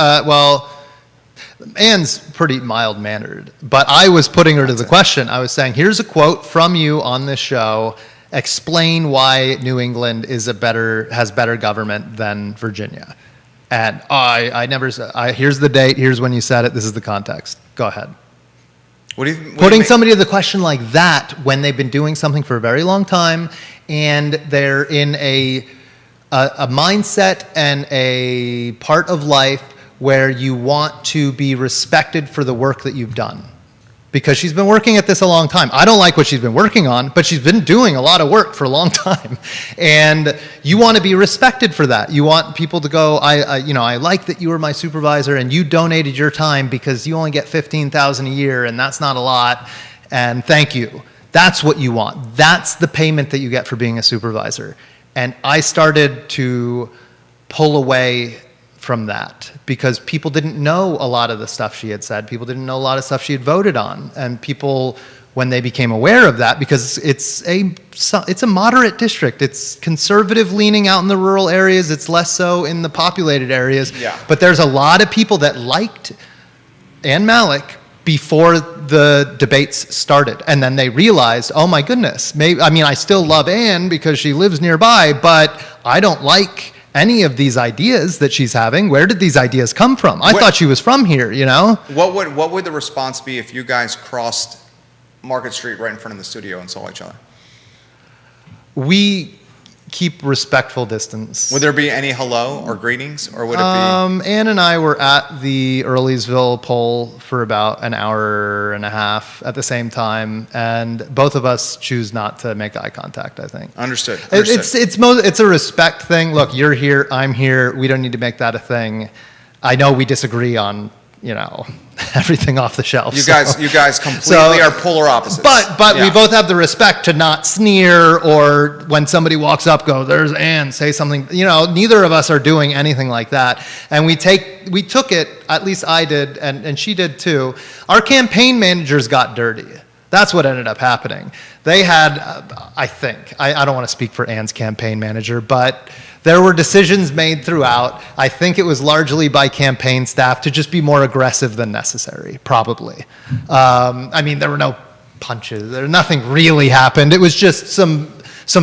Ann's pretty mild-mannered, but I was putting her to the question. I was saying, here's a quote from you on this show. Explain why New England has better government than Virginia. And I never said, here's the date, here's when you said it, this is the context. Go ahead. Putting somebody to the question like that when they've been doing something for a very long time and they're in a mindset and a part of life where you want to be respected for the work that you've done. Because she's been working at this a long time. I don't like what she's been working on, but she's been doing a lot of work for a long time. And you want to be respected for that. You want people to go, I like that you were my supervisor and you donated your time because you only get $15,000 a year and that's not a lot. And thank you. That's what you want. That's the payment that you get for being a supervisor. And I started to pull away from that because people didn't know a lot of the stuff she had said. People didn't know a lot of stuff she had voted on. And people, when they became aware of that, because it's a moderate district. It's conservative leaning out in the rural areas. It's less so in the populated areas. Yeah. But there's a lot of people that liked Ann Malik before the debates started. And then they realized, oh my goodness, I still love Ann because she lives nearby, but I don't like any of these ideas that she's having. Where did these ideas come from? I thought she was from here, you know? What would the response be if you guys crossed Market Street right in front of the studio and saw each other? We keep respectful distance. Would there be any hello or greetings, or would it be? Ann and I were at the Earlysville poll for about an hour and a half at the same time, and both of us choose not to make eye contact, I think. Understood. It's a respect thing. Look, you're here, I'm here. We don't need to make that a thing. I know we disagree on, everything off the shelf. You guys completely are polar opposites. But Yeah. we both have the respect to not sneer, or when somebody walks up, go, "There's Ann," say something. Neither of us are doing anything like that. And we took it, at least I did, and she did too. Our campaign managers got dirty. That's what ended up happening. They had, I think, I don't want to speak for Ann's campaign manager, but there were decisions made throughout. I think it was largely by campaign staff to just be more aggressive than necessary, probably. There were no punches. Nothing really happened. It was just some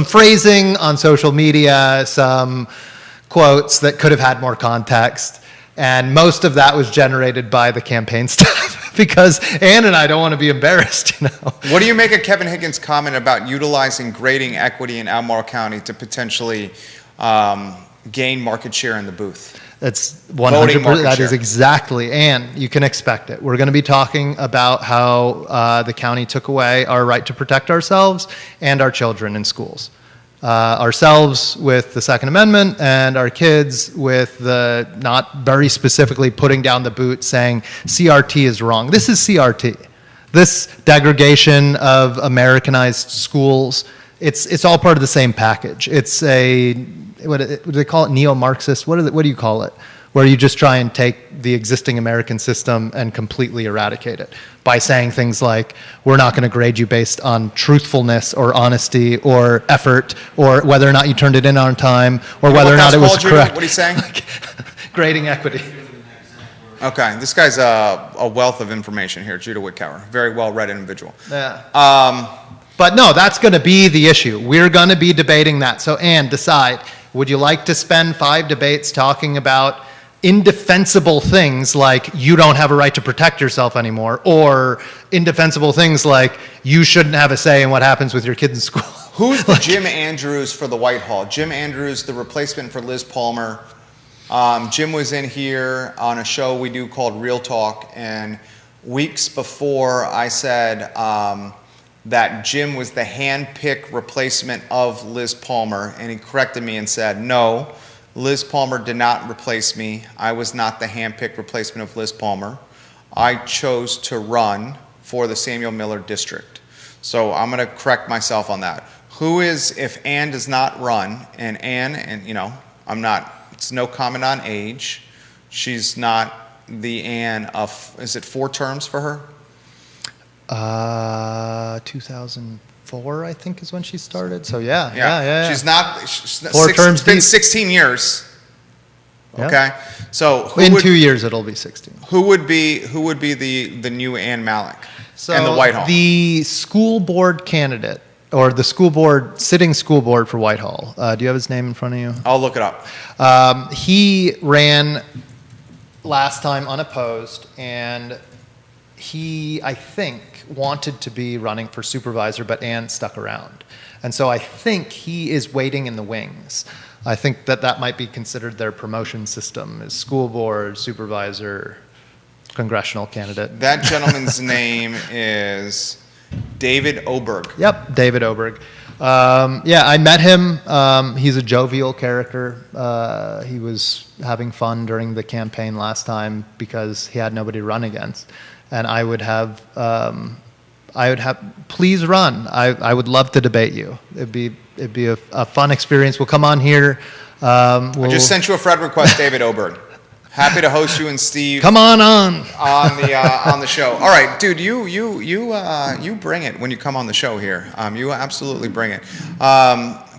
phrasing on social media, some quotes that could have had more context. And most of that was generated by the campaign staff because Ann and I don't want to be embarrassed, What do you make of Kevin Higgins' comment about utilizing grading equity in Albemarle County to potentially gain market share in the booth? That's Voting 100%. market That share. is exactly, and you can expect it. We're going to be talking about how the county took away our right to protect ourselves and our children in schools. Ourselves with the Second Amendment, and our kids with the not very specifically putting down the boot saying CRT is wrong. This is CRT. This degradation of Americanized schools, it's all part of the same package. It's what do they call it, neo-Marxist? What do you call it? Where you just try and take the existing American system and completely eradicate it by saying things like, we're not going to grade you based on truthfulness or honesty or effort or whether or not you turned it in on time or whether or not it was correct. What are you saying? Grading equity. Okay, this guy's a wealth of information here, Judah Wickower. Very well-read individual. Yeah. But no, that's going to be the issue. We're going to be debating that. So, Ann, decide. Would you like to spend 5 debates talking about indefensible things like you don't have a right to protect yourself anymore, or indefensible things like you shouldn't have a say in what happens with your kid in school? Who's the Jim Andrews for the Whitehall? Jim Andrews, the replacement for Liz Palmer. Jim was in here on a show we do called Real Talk, and weeks before I said that Jim was the hand-picked replacement of Liz Palmer, and he corrected me and said, no, Liz Palmer did not replace me. I was not the hand-picked replacement of Liz Palmer. I chose to run for the Samuel Miller District. So I'm going to correct myself on that. Who is, if Ann does not run, and Ann, and I'm not, it's no comment on age. She's not the Ann of, is it 4 terms for her? 2004, I think, is when she started. So yeah. She's not. 4 terms It's been deep. 16 years. Yeah. Okay, so In 2 years, it'll be 16. who would be the new Ann Malik So and the Whitehall? the school board candidate, or the sitting school board for Whitehall. Do you have his name in front of you? I'll look it up. He ran last time unopposed, and he, I think, wanted to be running for supervisor, but Ann stuck around. And so I think he is waiting in the wings. I think that might be considered their promotion system, is school board, supervisor, congressional candidate. That gentleman's name is David Oberg. Yep, David Oberg. I met him. He's a jovial character. He was having fun during the campaign last time because he had nobody to run against. And I would have, please run. I would love to debate you. It'd be a fun experience. We'll come on here. I just sent you a friend request, David Oberg. Happy to host you and Steve. Come on on the show. All right, dude, you bring it when you come on the show here. You absolutely bring it.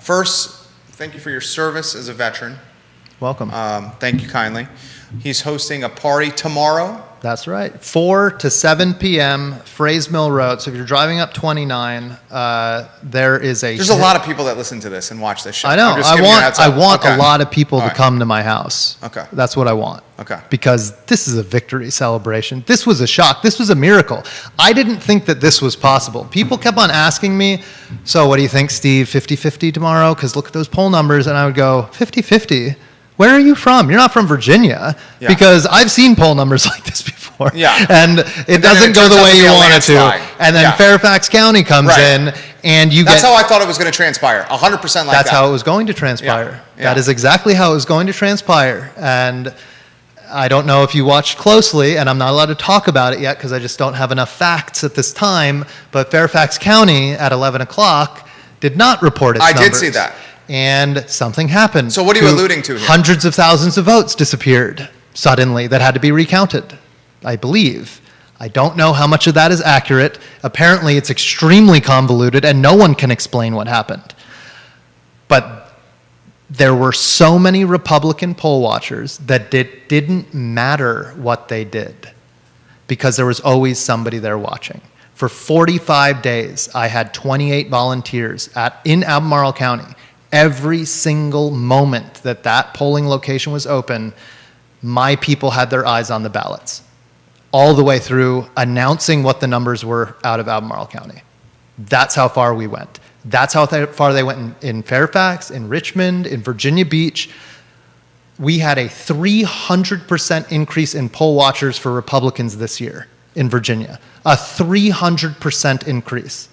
First, thank you for your service as a veteran. Welcome. Thank you kindly. He's hosting a party tomorrow. That's right. 4 to 7 p.m. Fraze Mill Road. So if you're driving up 29, there's a lot of people that listen to this and watch this show. I know. I'm just giving you a heads I up. want Okay. a lot of people All to right. come to my house. Okay. That's what I want. Okay. Because this is a victory celebration. This was a shock. This was a miracle. I didn't think that this was possible. People kept on asking me, so what do you think, Steve, 50-50 tomorrow? Because look at those poll numbers. And I would go, 50-50? Where are you from? You're not from Virginia. Yeah. Because I've seen poll numbers like this before. Yeah. And it doesn't go turns the out way to be you a want it to. landslide. And then Yeah. Fairfax County comes Right. in, and you That's get... how I thought it was going to transpire. 100% like That's that. how it was going to transpire. Yeah. That is exactly how it was going to transpire. And I don't know if you watched closely, and I'm not allowed to talk about it yet because I just don't have enough facts at this time, but Fairfax County at 11 o'clock did not report its numbers. I did see that. And something happened. So what are you alluding to here? Hundreds of thousands of votes disappeared suddenly that had to be recounted, I believe. I don't know how much of that is accurate. Apparently, it's extremely convoluted, and no one can explain what happened. But there were so many Republican poll watchers that it didn't matter what they did because there was always somebody there watching. For 45 days, I had 28 volunteers in Albemarle County. Every single moment that that polling location was open, my people had their eyes on the ballots, all the way through announcing what the numbers were out of Albemarle County. That's how far we went. That's how far they went in Fairfax, in Richmond, in Virginia Beach. We had a 300% increase in poll watchers for Republicans this year in Virginia. A 300% increase.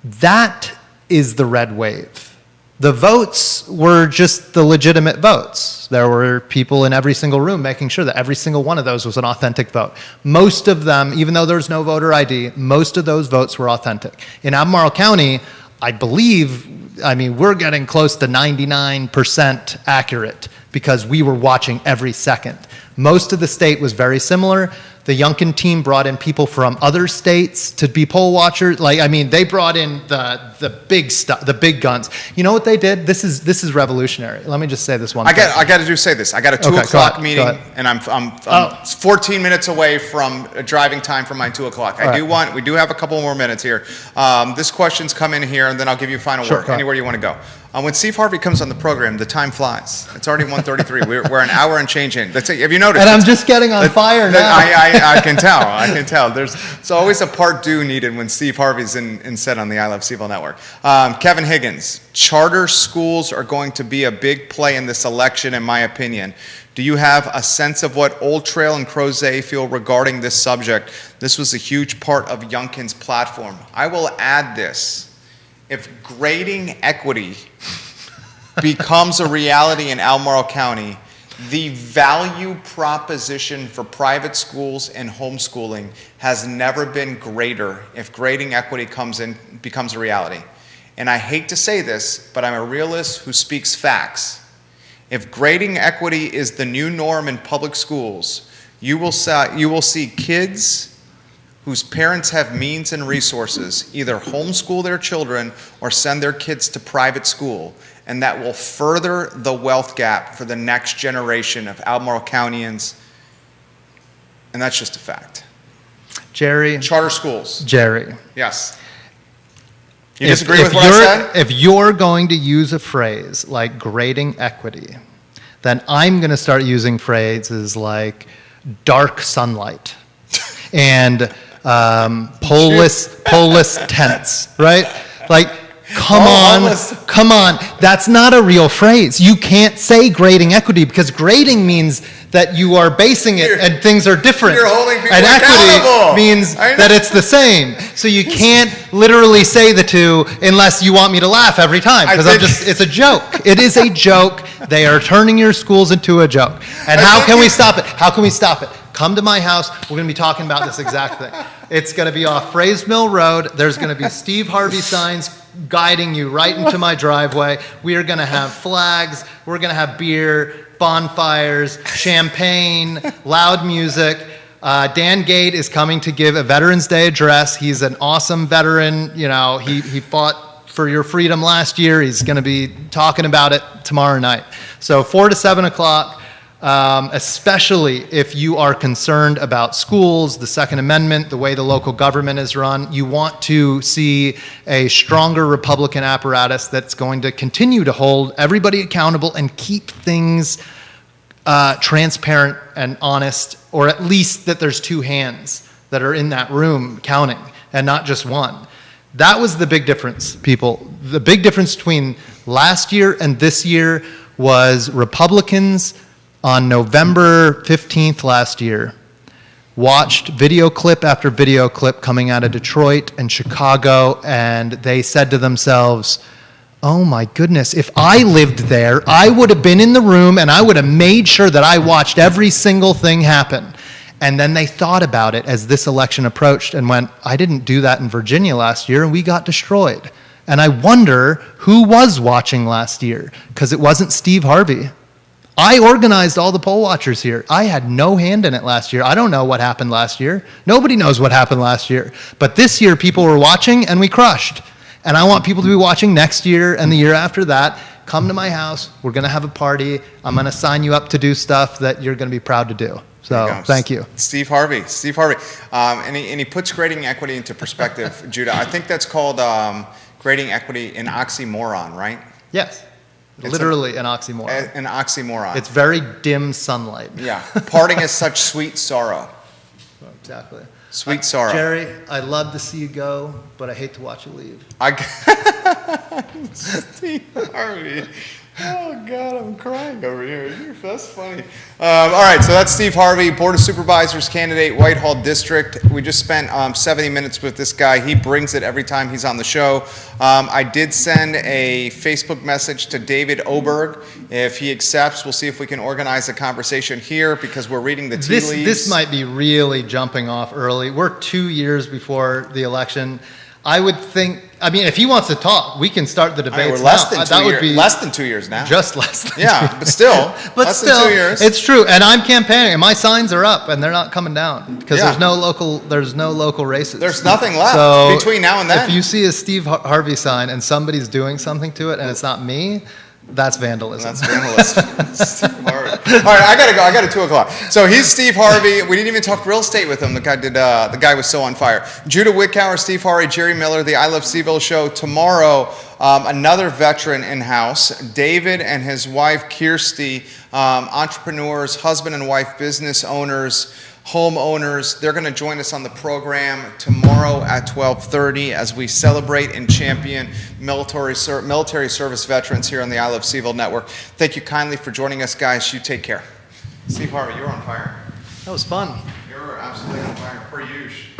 That is the red wave. The votes were just the legitimate votes. There were people in every single room making sure that every single one of those was an authentic vote. Most of them, even though there's no voter ID, most of those votes were authentic. In Albemarle County, I believe, we're getting close to 99% accurate because we were watching every second. Most of the state was very similar. The Youngkin team brought in people from other states to be poll watchers. They brought in the big stuff, the big guns. You know what they did? This is revolutionary. Let me just say this one thing. I got to say this. I got a 2 o'clock meeting, and I'm 14 minutes away from driving time for my 2 o'clock. We do have a couple more minutes here. This question's come in here, and then I'll give you final word. Anywhere you want to go. When Steve Harvey comes on the program, the time flies. It's already 1:33. We're an hour and change in. That's it. Have you noticed? And I'm just getting on fire now. I can tell. I can tell. There's always a part 2 needed when Steve Harvey's in set on the I Love CVille network. Kevin Higgins, charter schools are going to be a big play in this election, in my opinion. Do you have a sense of what Old Trail and Crozet feel regarding this subject? This was a huge part of Youngkin's platform. I will add this. If grading equity becomes a reality in Albemarle County, the value proposition for private schools and homeschooling has never been greater if grading equity becomes a reality. And I hate to say this, but I'm a realist who speaks facts. If grading equity is the new norm in public schools, you will see kids whose parents have means and resources either homeschool their children or send their kids to private school, and that will further the wealth gap for the next generation of Albemarle Countyans, and that's just a fact. Jerry. Charter schools. Jerry. Yes. You disagree with what I said? If you're going to use a phrase like grading equity, then I'm going to start using phrases like dark sunlight and pollless tents, right? Come on. That's not a real phrase. You can't say grading equity because grading means that you are basing it and things are different. You're holding people and accountable. Equity means that it's the same. So you can't literally say the two unless you want me to laugh every time because it's a joke. It is a joke. They are turning your schools into a joke. And how can we stop it? How can we stop it? Come to my house. We're going to be talking about this exact thing. It's going to be off Fraze Mill Road. There's going to be Steve Harvey signs guiding you right into my driveway. We are going to have flags. We're going to have beer, bonfires, champagne, loud music. Dan Gate is coming to give a Veterans Day address. He's an awesome veteran. He fought for your freedom last year. He's going to be talking about it tomorrow night. So 4 to 7 o'clock. Especially if you are concerned about schools, the Second Amendment, the way the local government is run, you want to see a stronger Republican apparatus that's going to continue to hold everybody accountable and keep things transparent and honest, or at least that there's two hands that are in that room counting and not just one. That was the big difference, people. The big difference between last year and this year was Republicans on November 15th last year watched video clip after video clip coming out of Detroit and Chicago, and they said to themselves, oh my goodness, if I lived there, I would have been in the room and I would have made sure that I watched every single thing happen. And then they thought about it as this election approached and went, I didn't do that in Virginia last year and we got destroyed. And I wonder who was watching last year, because it wasn't Steve Harvey. I organized all the poll watchers here. I had no hand in it last year. I don't know what happened last year. Nobody knows what happened last year. But this year people were watching and we crushed. And I want people to be watching next year and the year after that. Come to my house. We're going to have a party. I'm going to sign you up to do stuff that you're going to be proud to do. So thank you. Steve Harvey. And he puts grading equity into perspective, Judah. I think that's called grading equity an oxymoron, right? Yes. Literally an oxymoron. An oxymoron. It's very dim sunlight. Yeah. Parting is such sweet sorrow. Exactly. Sweet sorrow. Jerry, I'd love to see you go, but I hate to watch you leave. Steve Harvey. Oh, God, I'm crying over here. That's funny. All right, so that's Steve Harvey, Board of Supervisors candidate, Whitehall District. We just spent 70 minutes with this guy. He brings it every time he's on the show. I did send a Facebook message to David Oberg. If he accepts, we'll see if we can organize a conversation here because we're reading the tea leaves. This might be really jumping off early. We're 2 years before the election. I would think, I mean, if he wants to talk, we can start the debates we're less now. than 2 years. Less than 2 years now. Just less than 2 Yeah, years. but still. But less still, than 2 years. it's true. And I'm campaigning, and my signs are up, and they're not coming down because Yeah. there's no local races. There's nothing left So between now and then. if you see a Steve Harvey sign and somebody's doing something to it, and it's not me, that's vandalism. That's vandalism. Steve Harvey. All right, I gotta go. I got a 2 o'clock. So he's Steve Harvey. We didn't even talk real estate with him. The guy was so on fire. Judah Wickower, Steve Harvey, Jerry Miller, the I Love Seville show tomorrow. Another veteran in house, David and his wife Kirsty, entrepreneurs, husband and wife, business owners, homeowners. They're going to join us on the program tomorrow at 12:30 as we celebrate and champion military service veterans here on the I Love Seville Network. Thank you kindly for joining us, guys. You take care. Steve Harvey, you're on fire. That was fun. You're absolutely on fire, per usual.